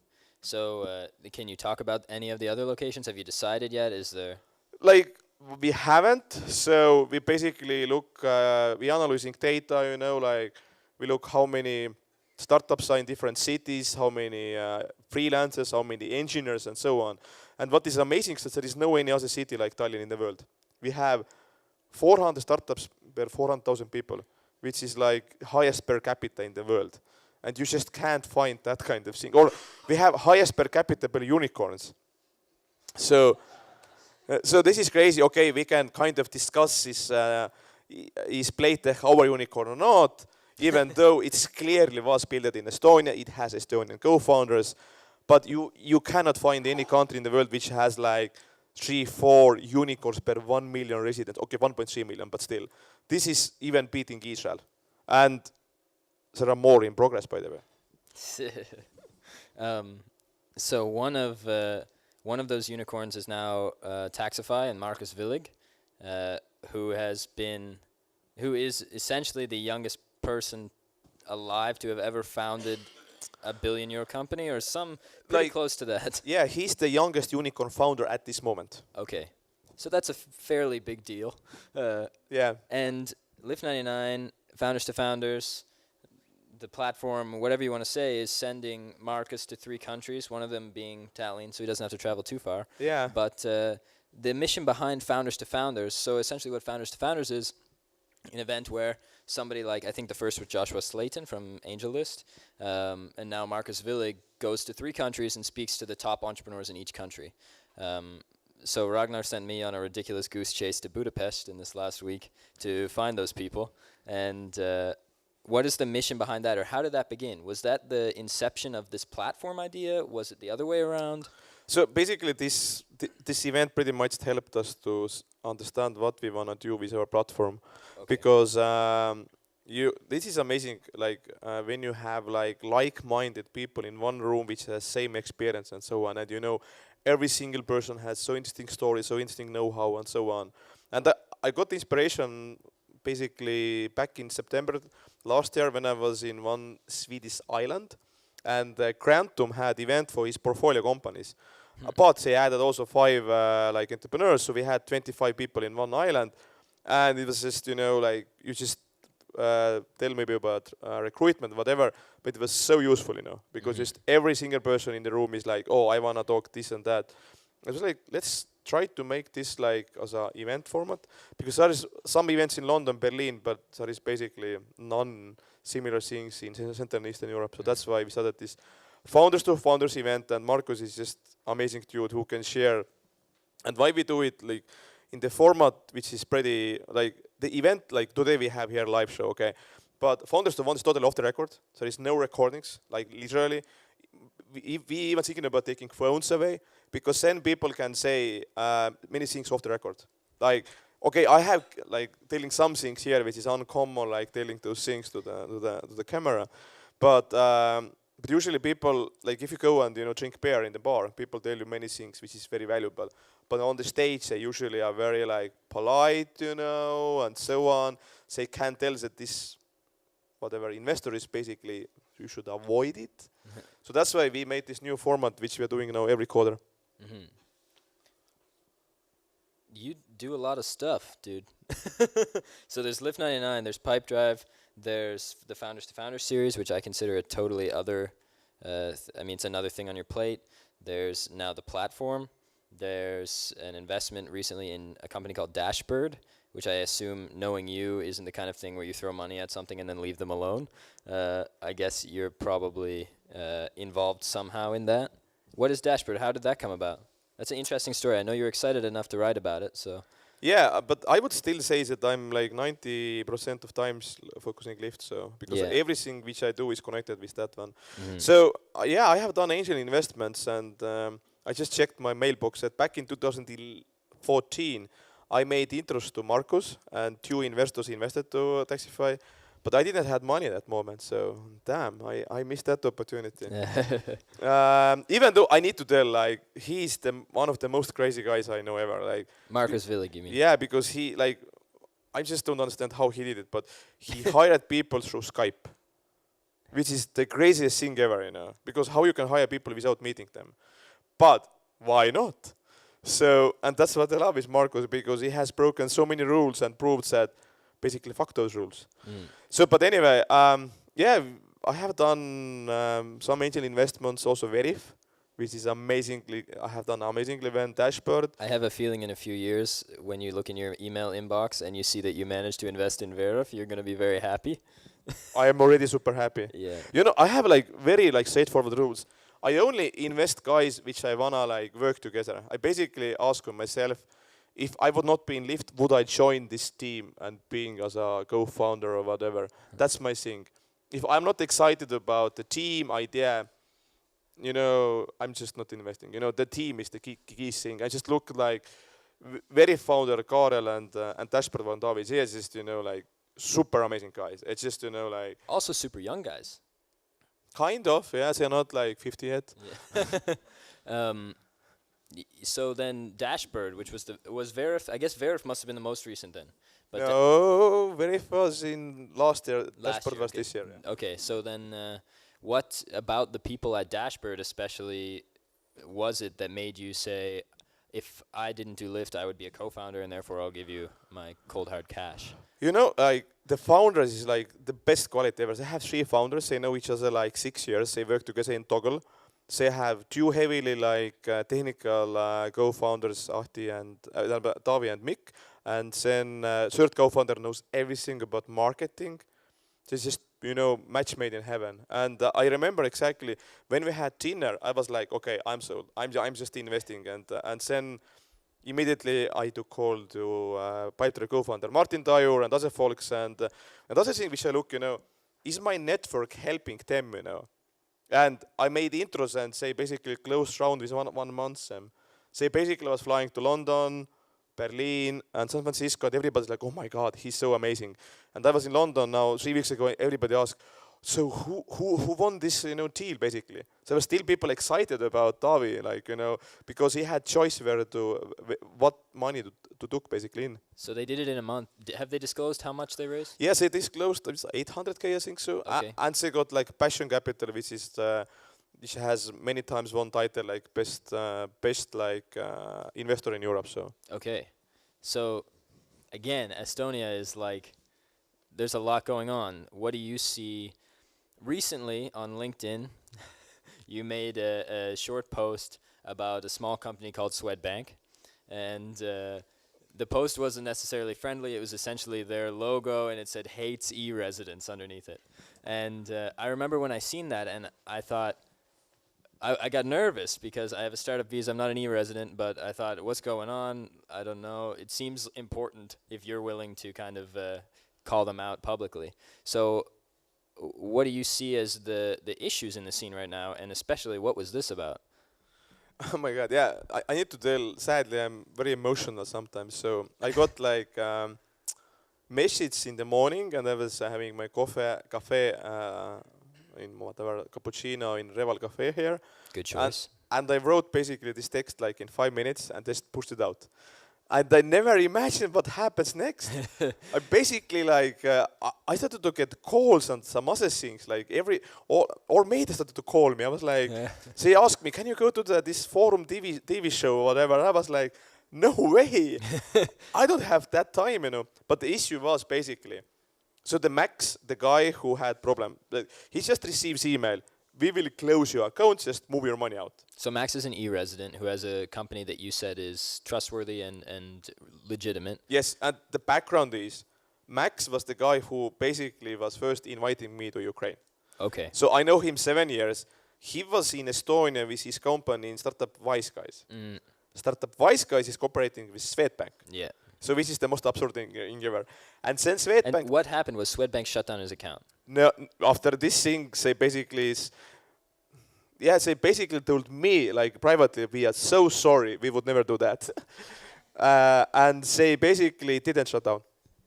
So can you talk about any of the other locations? Have you decided yet? Is there... Like, we haven't. So we basically look, we analyzing data, you know, like we look how many startups are in different cities, how many freelancers, how many engineers, and so on. And what is amazing is that there is no any other city like Tallinn in the world. We have 400 startups per 400,000 people, which is like highest per capita in the world. And you just can't find that kind of thing. Or we have highest per capita per unicorns. So this is crazy. Okay, we can kind of discuss is Playtech our unicorn or not, even though it's clearly was built in Estonia, it has Estonian co-founders, but you cannot find any country in the world which has like 3-4 unicorns per 1 million residents. Okay, 1.3 million, but still. This is even beating Israel. And there are more in progress, by the way. So one of those unicorns is now Taxify and Markus Willig, who is essentially the youngest person alive to have ever founded a billion-euro company, or some pretty close to that. Yeah, he's the youngest unicorn founder at this moment. Okay, so that's a fairly big deal. Yeah. And LIFT99, founders to founders, the platform, whatever you want to say, is sending Markus to 3 countries, one of them being Tallinn, so he doesn't have to travel too far. Yeah. But the mission behind Founders to Founders, so essentially what Founders to Founders is, an event where somebody like, I think the first was Joshua Slayton from AngelList, and now Markus Willig goes to 3 countries and speaks to the top entrepreneurs in each country. So Ragnar sent me on a ridiculous goose chase to Budapest in this last week to find those people. And what is the mission behind that, or how did that begin? Was that the inception of this platform idea? Was it the other way around? So basically, this event pretty much helped us to understand what we want to do with our platform, because this is amazing. Like when you have like-minded people in one room which has same experience and so on, and you know every single person has so interesting stories, so interesting know-how, and so on. And I got the inspiration basically back in September last year when I was in one Swedish island, and Grantum had event for his portfolio companies. But they added also 5 entrepreneurs, so we had 25 people in one island, and it was just, you know, like you just tell maybe about recruitment, whatever, but it was so useful, you know, because just every single person in the room is like, oh, I want to talk this and that. It was like, let's try to make this like as an event format, because there is some events in London, Berlin, but there is basically none similar things in Central and Eastern Europe. So that's why we started this Founders to Founders event, and Markus is just amazing dude who can share. And why we do it like in the format which is pretty like the event, like today we have here live show, okay, but Founders to Founders is totally off the record. There is no recordings, like literally. We even thinking about taking phones away, because then people can say many things off the record. Like, okay, I have like telling some things here which is uncommon, like telling those things to the camera, but But usually people, like if you go and drink beer in the bar, people tell you many things which is very valuable. But on the stage, they usually are very like polite, and so on. They can tell that this, whatever investor is basically, you should avoid it. So that's why we made this new format, which we are doing now every quarter. Mm-hmm. You do a lot of stuff, dude. So there's LIFT99, there's Pipedrive, there's the Founders to Founders series, which I consider a totally other, it's another thing on your plate. There's now the platform. There's an investment recently in a company called Dashbird, which I assume, knowing you, isn't the kind of thing where you throw money at something and then leave them alone. I guess you're probably involved somehow in that. What is Dashbird? How did that come about? That's an interesting story. I know you're excited enough to write about it, so. Yeah, but I would still say that I'm like 90% of times focusing Lift, so because everything which I do is connected with that one. Mm-hmm. So yeah, I have done angel investments, and I just checked my mailbox that back in 2014 I made intros to Markus, and 2 investors invested to Taxify. But I didn't have money at that moment, so damn, I missed that opportunity. Even though I need to tell, like, he's one of the most crazy guys I know ever. Like Markus Willig, you mean? Yeah, because he, like, I just don't understand how he did it, but he hired people through Skype, which is the craziest thing ever, because how you can hire people without meeting them. But why not? So, and that's what I love with Markus, because he has broken so many rules and proved that basically fuck those rules. So, but anyway, yeah, I have done some angel investments, also Verif, which is amazingly, I have done amazingly well. Dashboard. I have a feeling in a few years, when you look in your email inbox and you see that you managed to invest in Verif, you're going to be very happy. I am already super happy. Yeah. I have like very like straightforward rules. I only invest guys which I wanna like work together. I basically ask myself, if I would not be in Lift, would I join this team and being as a co-founder or whatever? That's my thing. If I'm not excited about the team idea, I'm just not investing. The team is the key thing. I just look like very founder Karel and Dashboard Van David. He is just, like super amazing guys. It's just, like... Also super young guys. Kind of, yeah. They're not like 50 yet. Yeah. So then Dashbird, which was Verif, I guess Verif must have been the most recent then. But no, Verif was in last year. Dashbird was this year. Yeah. Okay, so then what about the people at Dashbird especially was it that made you say, if I didn't do Lift, I would be a co-founder and therefore I'll give you my cold hard cash? Like the founders is like the best quality ever. They have 3 founders. They know each other like 6 years. They work together in Toggle. They have 2 heavily like technical co-founders, Ahti and Taavi and Mikk. And then 3rd co-founder knows everything about marketing. It's just, match made in heaven. And I remember exactly when we had dinner, I was like, okay, I'm sold. I'm just investing. And then immediately I took call to Pipedrive co-founder Martin Tajur and other folks. And other thing which I look, is my network helping them, And I made intros and they basically closed round with one month. They basically was flying to London, Berlin, and San Francisco, and everybody's like, oh my God, he's so amazing. And I was in London now 3 weeks ago, and everybody asked, so who won this, deal, basically? There were still people excited about Taavi, like, because he had choice what money to took basically in. So they did it in a month. Have they disclosed how much they raised? Yes, they disclosed 800K, I think so. Okay. And they got like Passion Capital, which has many times won title like best investor in Europe. So. Okay. So again, Estonia is like, there's a lot going on. What do you see? Recently on LinkedIn, you made a short post about a small company called Swedbank, and the post wasn't necessarily friendly. It was essentially their logo, and it said hates e-residents underneath it. And I remember when I seen that, and I thought, I got nervous because I have a startup visa. I'm not an e-resident, but I thought, what's going on? I don't know. It seems important if you're willing to kind of call them out publicly. So what do you see as the issues in the scene right now, and especially what was this about? Oh my God, yeah. I need to tell, sadly, I'm very emotional sometimes. So I got like message in the morning, and I was having my cafe in whatever cappuccino in Reval Cafe here. Good choice. And I wrote basically this text like in 5 minutes and just pushed it out. And I never imagined what happens next. I basically like I started to get calls and some other things like all mates started to call me. I was like, they asked me, can you go to this forum TV show or whatever? And I was like, no way. I don't have that time, you know. But the issue was basically, so the Max, the guy who had problem, he just receives email. We will close your account, just move your money out. So Max is an e-resident who has a company that you said is trustworthy and legitimate. Yes, and the background is, Max was the guy who basically was first inviting me to Ukraine. Okay. So I know him 7 years. He was in Estonia with his company in Startup Wise Guys. Startup Wise Guys is cooperating with Swedbank. Yeah. So this is the most absurd thing ever. And then Swedbank... And what happened was Swedbank shut down his account. No, after this thing, they basically told me, like privately, we are so sorry, we would never do that. And they basically didn't shut down.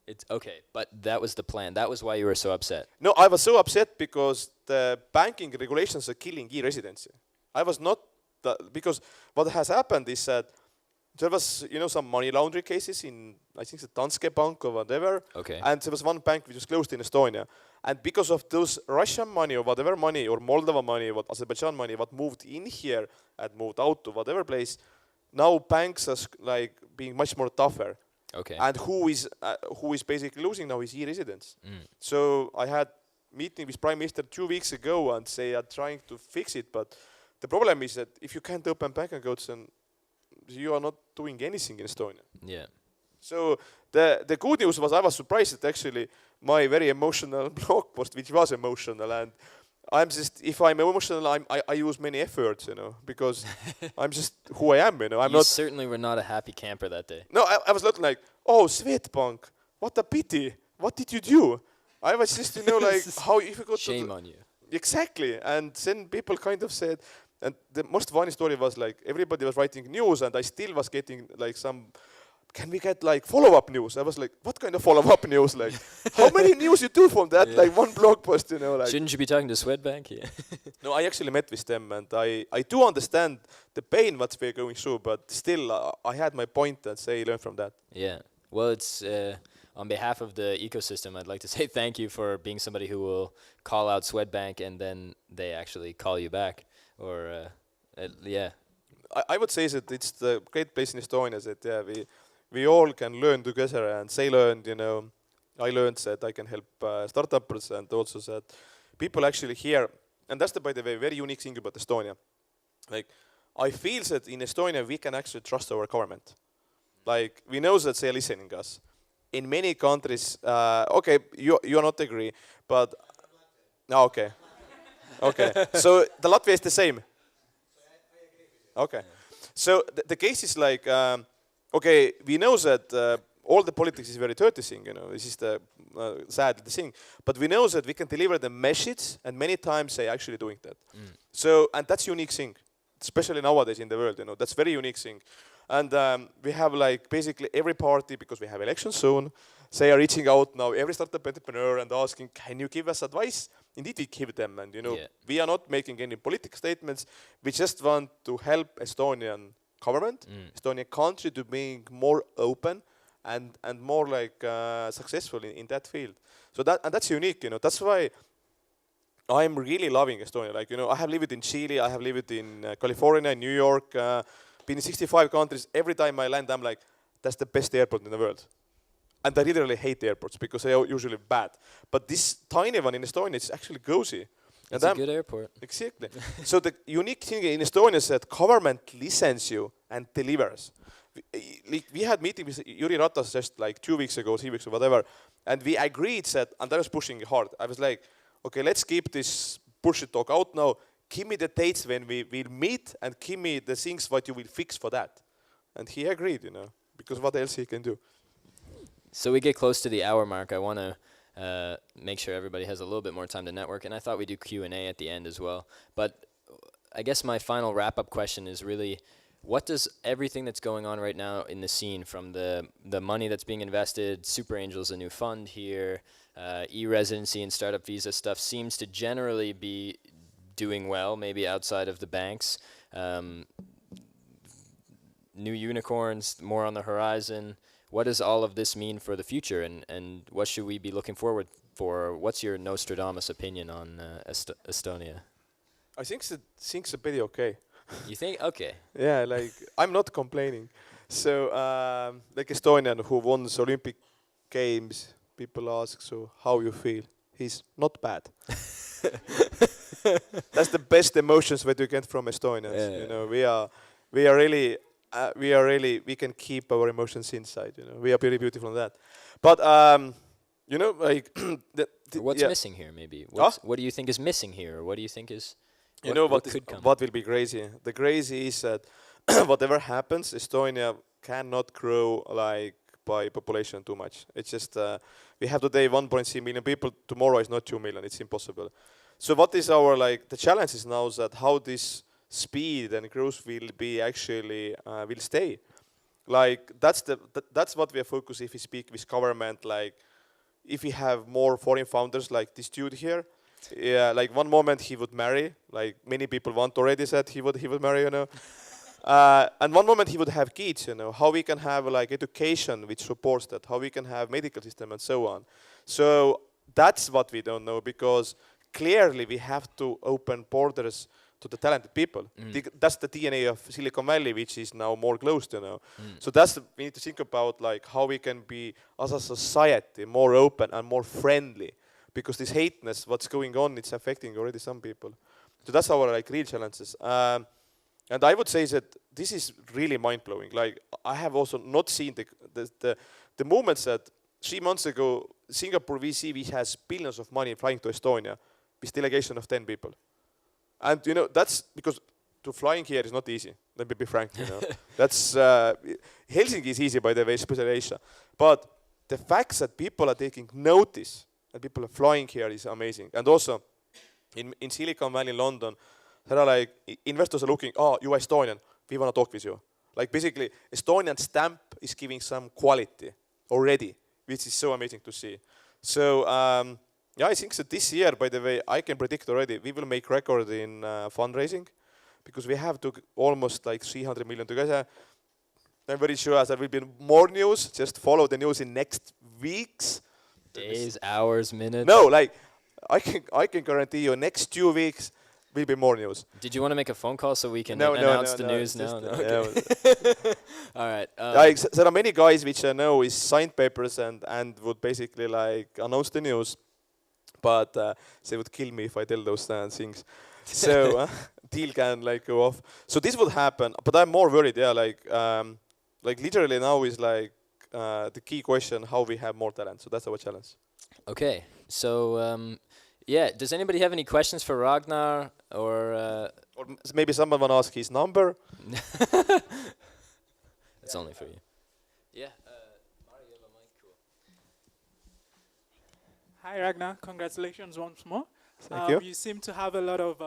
It's okay, but that was the plan. That was why you were so upset. No, I was so upset because the banking regulations are killing e-residency. I was not, because what has happened is that there was, some money laundering cases in, I think, the Danske Bank or whatever. Okay. And there was one bank which was closed in Estonia. And because of those Russian money or whatever money or Moldova money, what Azerbaijan money, what moved in here and moved out to whatever place, now banks are like being much more tougher. Okay. And who is basically losing now is e-residents. So I had meeting with Prime Minister 2 weeks ago and they are trying to fix it. But the problem is that if you can't open bank accounts, then you are not doing anything in Estonia. Yeah. So the good news was I was surprised that actually my very emotional blog post, which was emotional, and I'm just, if I'm emotional, I use many efforts, because I'm just who I am, I'm you not. certainly were not a happy camper that day. No, I was looking like, oh, Swedbank, what a pity. What did you do? I was just, like, how if you go Shame on you. Exactly. And then people kind of said, and the most funny story was like everybody was writing news and I still was getting like can we get like follow-up news? I was like, what kind of follow-up news? Like, how many news you do from that? Like one blog post, like. Shouldn't you be talking to Swedbank? Yeah. No, I actually met with them and I do understand the pain what they're going through, but still I had my point and say learn from that. Yeah. Well, it's on behalf of the ecosystem, I'd like to say thank you for being somebody who will call out Swedbank and then they actually call you back. Or, yeah. I would say that it's the great place in Estonia that we all can learn together, and they learned, I learned that I can help startups, and also that people actually here, and that's by the way, very unique thing about Estonia. Like, I feel that in Estonia we can actually trust our government. Like, we know that they're listening us. In many countries, okay, you not agree, but, okay. Okay, so the Latvia is the same. Okay, so the case is like, okay, we know that all the politics is very dirty thing, this is the sad thing, but we know that we can deliver the message, and many times they actually doing that. So, and that's unique thing, especially nowadays in the world, that's very unique thing. And we have like basically every party, because we have elections soon, they are reaching out now, every startup entrepreneur and asking, can you give us advice? Indeed, we give them, and we are not making any political statements. We just want to help Estonian government, Estonian country to being more open and more like successful in that field. So that's unique, That's why I'm really loving Estonia. Like, I have lived in Chile, I have lived in California, New York, been in 65 countries. Every time I land, I'm like, that's the best airport in the world. And I literally hate airports because they are usually bad. But this tiny one in Estonia is actually cozy. It's a good airport. Exactly. So the unique thing in Estonia is that government listens you and delivers. We had meeting with Jüri Ratas just like 2 weeks ago, 3 weeks or whatever, and we agreed that, and I was pushing hard. I was like, okay, let's keep this bullshit talk out now. Give me the dates when we will meet and give me the things what you will fix for that. And he agreed, because what else he can do. So we get close to the hour mark. I want to make sure everybody has a little bit more time to network, and I thought we'd do Q&A at the end as well. But I guess my final wrap-up question is really, what does everything that's going on right now in the scene, from the money that's being invested, Super Angel's a new fund here, e-residency and startup visa stuff seems to generally be doing well, maybe outside of the banks. New unicorns, more on the horizon. What does all of this mean for the future, and what should we be looking forward for? What's your Nostradamus opinion on Estonia? I think things are pretty okay. You think? Okay. Yeah, like I'm not complaining. So, like Estonian who won the Olympic Games, people ask, so how you feel? He's not bad. That's the best emotions that you get from Estonians. Yeah. You know, we can keep our emotions inside. You know, we are pretty beautiful on that. But you know, like what's missing here? Maybe. What do you think is missing here? Or what do you think is? You know what could come? What will be crazy? The crazy is that whatever happens, Estonia cannot grow like by population too much. It's just we have today 1.3 million people. Tomorrow is not 2 million. It's impossible. So what is our the challenge is now is that how this speed and growth will be actually will stay. Like that's what we are focused if we speak with government. Like if we have more foreign founders like this dude here. Yeah, like one moment he would marry, like many people want already said he would marry, you know. And one moment he would have kids, you know. How we can have like education which supports that, how we can have medical system and so on. So that's what we don't know, because clearly we have to open borders to the talented people. That's the DNA of Silicon Valley, which is now more closed, you know. So we need to think about like how we can be as a society more open and more friendly. Because this hateness, what's going on, it's affecting already some people. So that's our like real challenges. And I would say that this is really mind-blowing. Like I have also not seen the moments that 3 months ago, Singapore VC has billions of money flying to Estonia with delegation of 10 people. And you know, that's because to flying here is not easy. Let me be frank, you know. That's Helsinki is easy, by the way, especially Asia. But the fact that people are taking notice and people are flying here is amazing. And also, in Silicon Valley, London, there are like investors are looking, oh, you are Estonian, we want to talk with you. Like basically, Estonian stamp is giving some quality already, which is so amazing to see. So yeah, I think that this year, by the way, I can predict already, we will make record in fundraising, because we have to almost like 300 million together. I'm very sure there will be more news. Just follow the news in next weeks. Days, hours, minutes? No, like I can guarantee you next 2 weeks will be more news. Did you want to make a phone call so we can announce the news now? No, okay. All right. Like there are many guys which I know is signed papers and would basically like announce the news, but they would kill me if I tell those things. So deal can like go off. So this would happen, but I'm more worried. Yeah, like literally now is like. The key question, how we have more talent. So that's our challenge. Okay. So, yeah, does anybody have any questions for Ragnar? Or maybe someone want to ask his number? It's only for you. Yeah. Mario, you have a mic. Cool. Hi, Ragnar. Congratulations once more. Thank you. You seem to have a lot of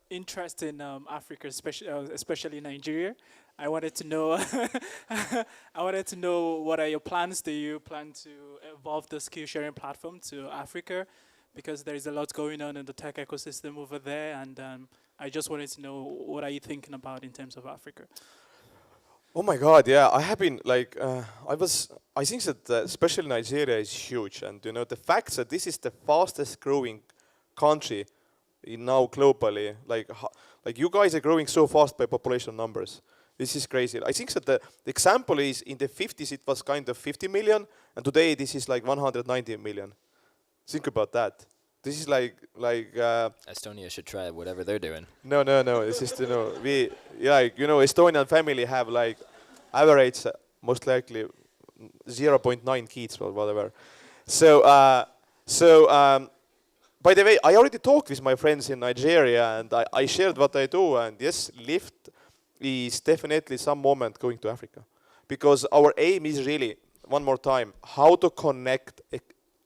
interest in Africa, especially Nigeria. I wanted to know. What are your plans? Do you plan to evolve the skill sharing platform to Africa? Because there is a lot going on in the tech ecosystem over there, and I just wanted to know what are you thinking about in terms of Africa. Oh my God, yeah, I have been like, I think that especially Nigeria is huge, and you know the fact that this is the fastest growing country now globally, like you guys are growing so fast by population numbers. This is crazy. I think that the example is in the 50s it was kind of 50 million, and today this is like 190 million. Think about that. This is like Estonia should try whatever they're doing. No. It's just Estonian family have like average most likely 0.9 kids or whatever. So by the way, I already talked with my friends in Nigeria, and I shared what I do, and yes, LIFT is definitely some moment going to Africa, because our aim is really, one more time, how to connect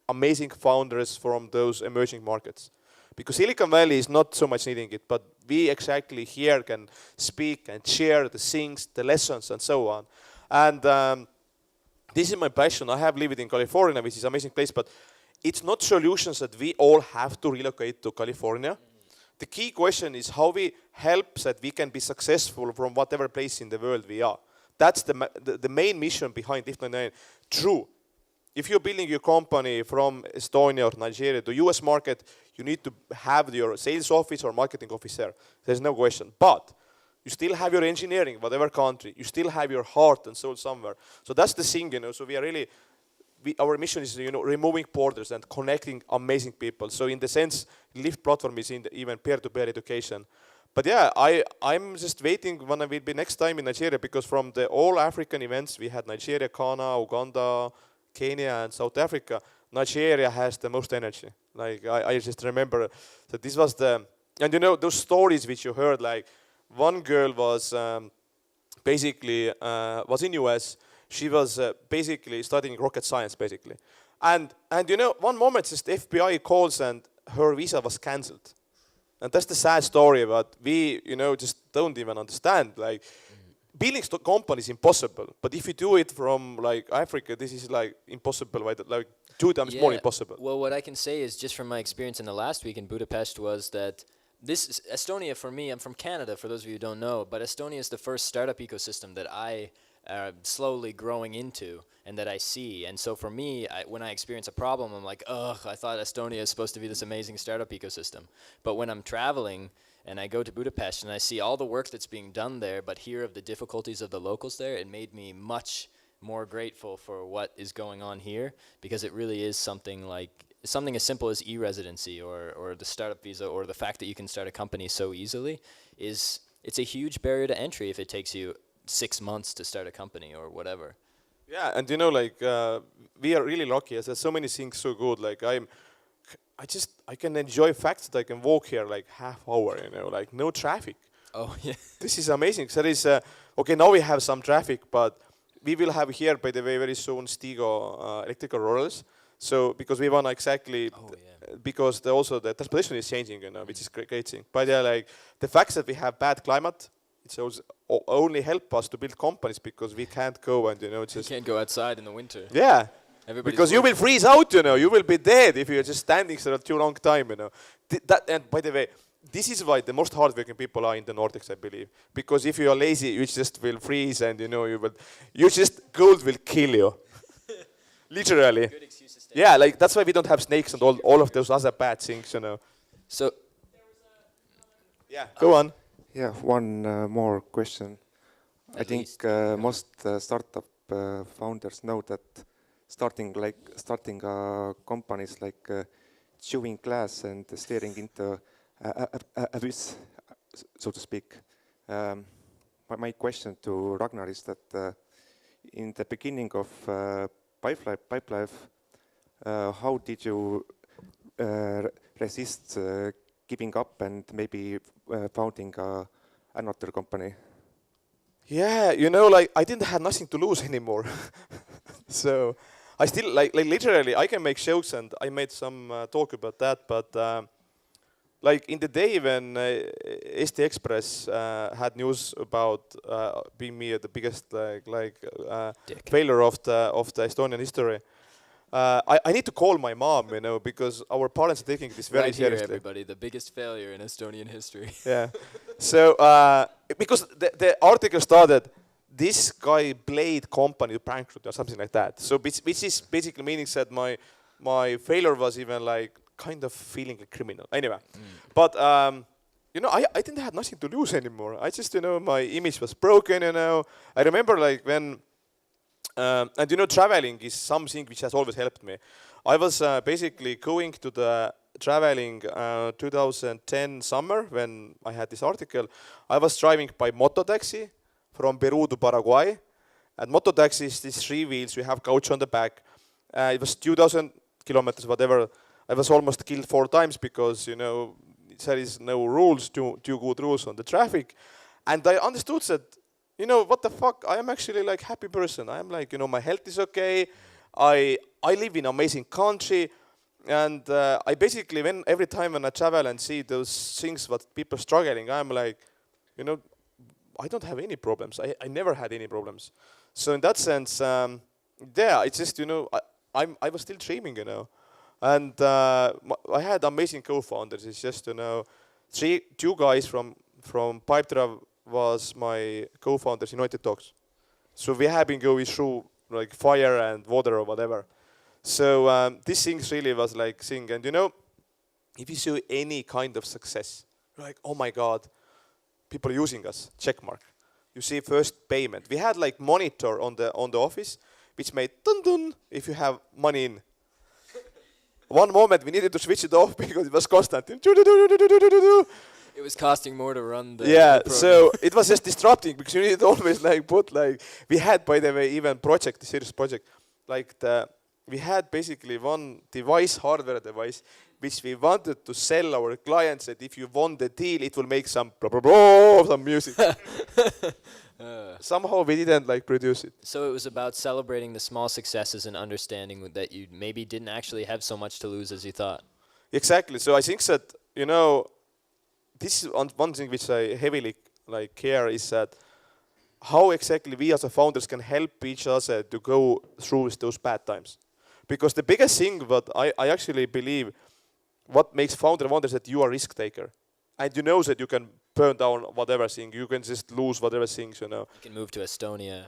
amazing founders from those emerging markets. Because Silicon Valley is not so much needing it, but we exactly here can speak and share the things, the lessons, and so on. And this is my passion. I have lived in California, which is an amazing place, but it's not solutions that we all have to relocate to California. The key question is how we help that we can be successful from whatever place in the world we are. That's the main mission behind LIFT99. True. If you're building your company from Estonia or Nigeria to US market, you need to have your sales office or marketing office there. There's no question. But you still have your engineering, whatever country. You still have your heart and soul somewhere. So that's the thing, So we are really, our mission is, removing borders and connecting amazing people. So in the sense, Lift platform is in even peer-to-peer education. But yeah, I'm just waiting when I will be next time in Nigeria, because from the all African events, we had Nigeria, Ghana, Uganda, Kenya, and South Africa. Nigeria has the most energy. Like, I just remember that this was and those stories which you heard, like, one girl was basically, was in US. She was basically studying rocket science, basically. And one moment, just FBI calls and her visa was cancelled. And that's the sad story, but we, just don't even understand. Like, building company is impossible, but if you do it from, like, Africa, this is, like, impossible, right? Like, 2 times more impossible. Well, what I can say is, just from my experience in the last week in Budapest, was that this is Estonia, for me, I'm from Canada, for those of you who don't know, but Estonia is the first startup ecosystem that I slowly growing into and that I see. And so for me, when I experience a problem, I'm like, ugh, I thought Estonia is supposed to be this amazing startup ecosystem. But when I'm traveling and I go to Budapest and I see all the work that's being done there, but hear of the difficulties of the locals there, it made me much more grateful for what is going on here, because it really is something as simple as e-residency or the startup visa, or the fact that you can start a company so easily it's a huge barrier to entry if it takes you 6 months to start a company or whatever. Yeah, and we are really lucky. There's so many things so good. Like, I can enjoy facts that I can walk here like half hour, like no traffic. Oh yeah. This is amazing. There is okay, now we have some traffic, but we will have here, by the way, very soon Stigo electrical rollers. So because we want exactly, because also the transportation is changing, which is great thing. But yeah, like the fact that we have bad climate, it only help us to build companies, because we can't go and just. You can't go outside in the winter. Yeah. Everybody's because you will freeze out, you will be dead if you're just standing for too long time, And by the way, this is why the most hardworking people are in the Nordics, I believe. Because if you are lazy, you just will freeze, and gold will kill you. Literally. Good excuse to stay. Yeah, like that's why we don't have snakes and all of those other bad things, So. Yeah, go on. Yeah, one more question. I think most startup founders know that starting companies like chewing glass and staring into abyss, so to speak. My question to Ragnar is that in the beginning of Pipedrive, how did you resist giving up and maybe founding another company? Yeah, I didn't have nothing to lose anymore. So I still, like literally, I can make jokes, and I made some talk about that, but like in the day when ST Express had news about being me the biggest failure of the Estonian history, I need to call my mom, because our parents are taking this very right here, seriously. everybody, the biggest failure in Estonian history. Yeah. So because the article started, this guy played company bankrupt or something like that. So which is basically meaning that my failure was even like kind of feeling a criminal. Anyway, but I didn't have nothing to lose anymore. I just my image was broken. I remember like when. And traveling is something which has always helped me. I was basically going to the traveling 2010 summer when I had this article. I was driving by mototaxi from Peru to Paraguay. And mototaxi is these 3 wheels, you have couch on the back. It was 2,000 kilometers, whatever. I was almost killed 4 times because, there is no rules, too good rules on the traffic. And I understood that, what the fuck, I am actually like happy person. I am like, my health is okay. I live in an amazing country. And I basically, every time when I travel and see those things what people struggling, I'm like, you know, I don't have any problems. I never had any problems. So in that sense, yeah, it's just, you know, I was still dreaming, you know. And I had amazing co-founders. It's just, you know, two guys from Pipedrive was my co-founders in United Talks. So we have been going through like fire and water or whatever. So this thing really was like thing. And you know, if you see any kind of success, like, oh my God, people are using us, check mark. You see first payment. We had like monitor on the office, which made dun dun if you have money in. One moment we needed to switch it off because it was constant. It was costing more to run the Yeah, program. so it was just disrupting because you needed always like put like, we had, by the way, even project, a serious project, like we had basically one device, hardware device, which we wanted to sell our clients that if you won the deal, it will make some blah blah blah, some music. Somehow we didn't like produce it. So it was about celebrating the small successes and understanding that you maybe didn't actually have so much to lose as you thought. Exactly. So I think that, you know, this is one thing which I heavily like care is that how exactly we as a founders can help each other to go through those bad times. Because the biggest thing what I actually believe what makes founder wonders that you are a risk taker. And you know that you can burn down whatever thing, you can just lose whatever things, you know. You can move to Estonia.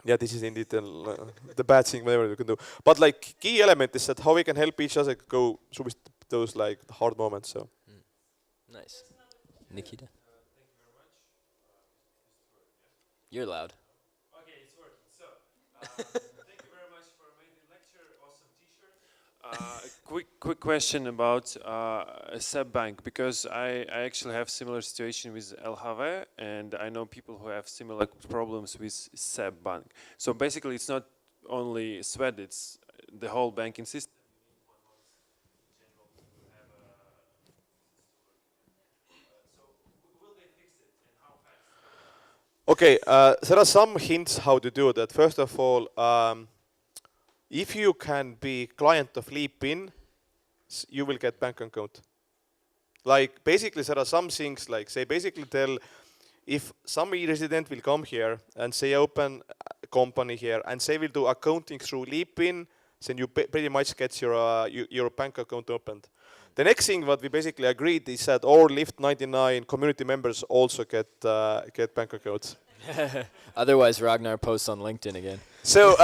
Yeah, this is indeed the bad thing, whatever you can do. But like key element is that how we can help each other go through those like hard moments. So. Nice. Nikita? You're loud. Okay, it's working. So, thank you very much for amazing lecture, awesome T-shirt. Quick question about SEB Bank, because I actually have similar situation with LHV, and I know people who have similar problems with SEB Bank. So basically, it's not only Swed, it's the whole banking system. Okay, there are some hints how to do that. First of all, if you can be client of LeapIn, you will get bank account. Like basically there are some things like say basically tell if some e-resident will come here and say open a company here and say will do accounting through LeapIn, then you pretty much get your bank account opened. The next thing what we basically agreed is that all LIFT99 community members also get bank accounts. Otherwise, Ragnar posts on LinkedIn again. So,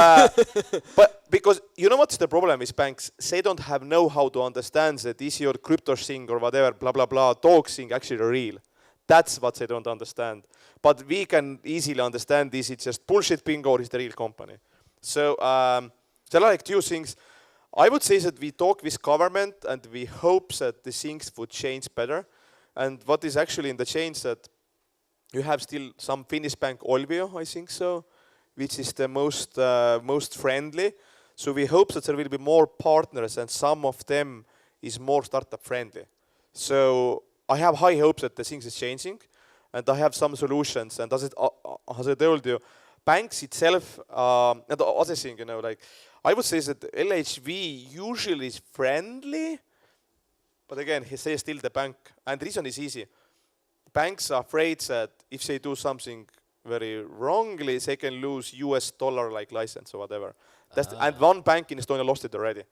but because you know what's the problem with banks? They don't have know-how to understand that is your crypto thing or whatever, blah, blah, blah, dog thing actually real. That's what they don't understand. But we can easily understand this. It's just bullshit bingo or it's the real company. So, there are like two things. I would say that we talk with government and we hope that the things would change better. And what is actually in the change that you have still some Finnish bank, Olvio, I think so, which is the most friendly. So we hope that there will be more partners and some of them is more startup friendly. So I have high hopes that the things is changing and I have some solutions. And as I told you, banks itself, and the other thing, you know, like I would say that LHV usually is friendly, but again, he says still the bank. And the reason is easy. Banks are afraid that if they do something very wrongly, they can lose US dollar like license or whatever. And one bank in Estonia lost it already.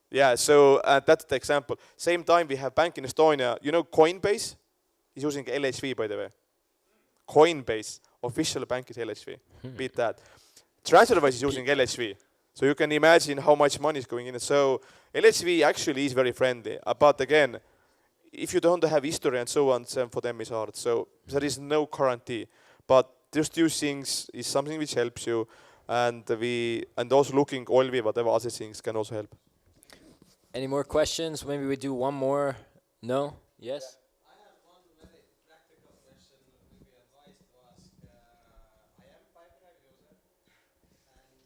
Yeah, so that's the example. Same time we have bank in Estonia, you know Coinbase is using LHV by the way. Coinbase, official bank is LHV, beat that. TransferWise is using LHV. So you can imagine how much money is going in. So LHV actually is very friendly. But again, if you don't have history and so on, then for them it's hard. So there is no guarantee. But these two things is something which helps you. And also looking Olvi, whatever other things can also help. Any more questions? Maybe we do one more. No? Yes? I have one very practical question, maybe advice to ask. I am a Pipedrive user.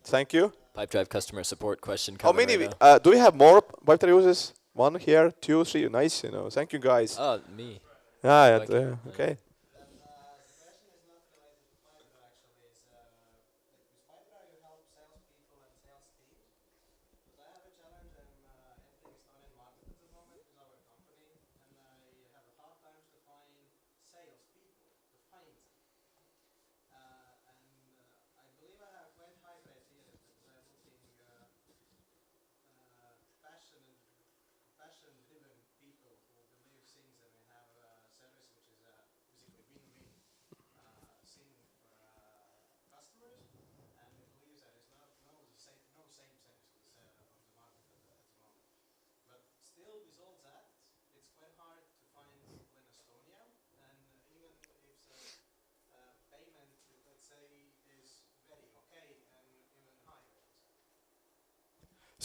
Thank you. Pipedrive customer support question How coming many? right now. Do we have more Pipedrive users? 1 here, 2, 3. Nice, you know. Thank you guys. Oh, me. Yeah, Like it. okay. The question is not related to Pipedrive actually. It's, with Pipedrive you help salespeople and sales teams. But I have a challenge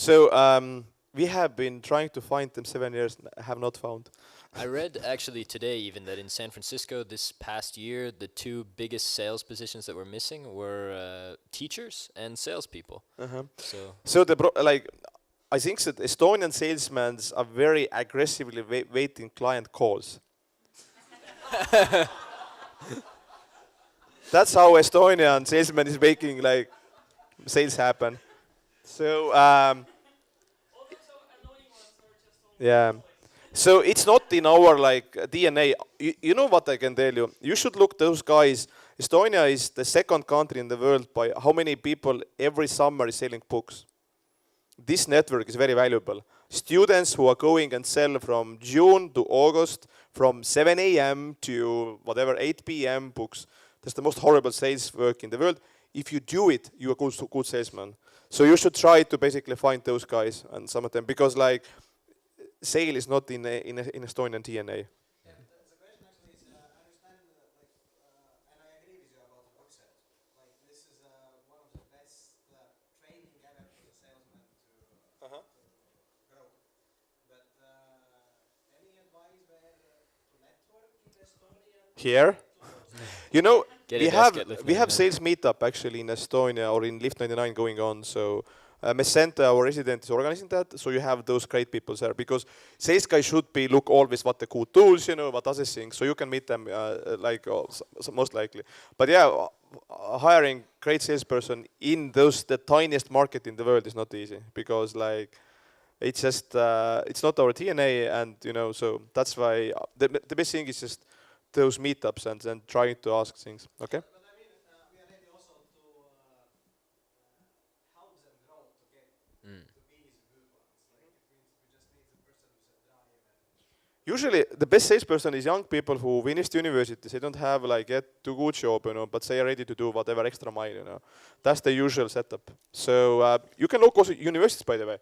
So we have been trying to find them 7 years, have not found. I read actually today even that in San Francisco this past year, the two biggest sales positions that were missing were teachers and salespeople. So I think that Estonian salesmen are very aggressively waiting client calls. That's how Estonian salesman is making like sales happen. So yeah. So it's not in our like DNA. You know what I can tell you? You should look those guys. Estonia is the second country in the world by how many people every summer is selling books. This network is very valuable. Students who are going and sell from June to August, from 7 a.m. to whatever 8 p.m. books. That's the most horrible sales work in the world. If you do it, you are good salesman. So you should try to basically find those guys and some of them because like sale is not in Estonian DNA. Yeah, the question actually is, I understand and I agree with you about the book sales. Like this is one of the best training ever for the salesman to grow. But any advice where to network in Estonia? Here? You know, Get we a desk have at we have LIFT99. sales meetup actually in Estonia or in LIFT99 going on. So Mesenta, our resident, is organizing that. So you have those great people there because sales guys should be look always what the cool tools, you know, what other things. So you can meet them most likely. But yeah, hiring great salesperson in the tiniest market in the world is not easy because like it's just it's not our DNA, and you know, so that's why the best thing is just those meetups and then trying to ask things. Okay. But I mean, we are ready also to help them grow to get to be the good ones. Like it means we just need the person who's a drive and Usually, the best salesperson is young people who finished university. They don't have like yet too good job, you know, but they are ready to do whatever extra mile, you know. That's the usual setup. So you can look also universities, by the way.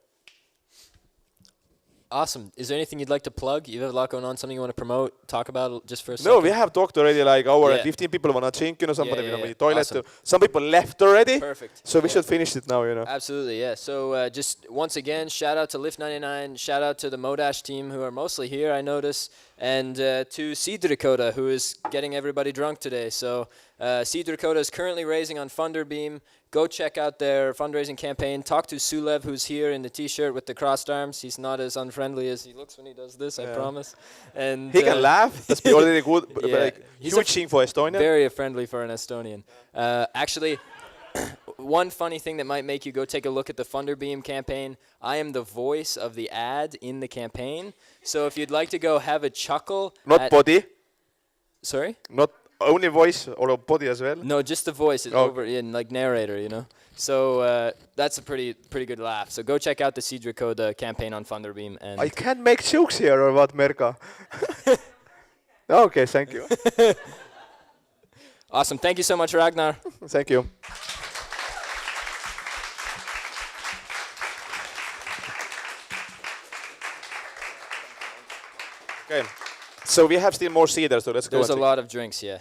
Awesome. Is there anything you'd like to plug? You have a lot going on, something you want to promote, talk about just for a second? No, we have talked already. Like our Yeah. 15 people want to drink, you know, somebody Yeah, will yeah, in the toilet. awesome. Some people left already. Perfect. So we should finish it now, you know. Absolutely, yeah. So just once again, shout out to LIFT99, shout out to the Modash team who are mostly here, I notice, and to Siidrikoda, who is getting everybody drunk today. So Siidrikoda is currently raising on Funderbeam. Go check out their fundraising campaign. Talk to Sulev, who's here in the T-shirt with the crossed arms. He's not as unfriendly as he looks when he does this, I promise. And He can laugh. That's already good. But yeah. like, He's huge thing for Estonia. very friendly for an Estonian. Actually, one funny thing that might make you go take a look at the Funderbeam campaign, I am the voice of the ad in the campaign. So if you'd like to go have a chuckle. Not body. Sorry? Not only voice or body as well. No, just the voice over in like narrator, you know. So that's a pretty good laugh. So go check out the Siidrikoda campaign on Funderbeam. And I can't make jokes here or what, Merka? Okay, thank you. awesome. Thank you so much, Ragnar. Thank you. Okay, so we have still more cider, so let's go. There's a and lot of drinks, yeah.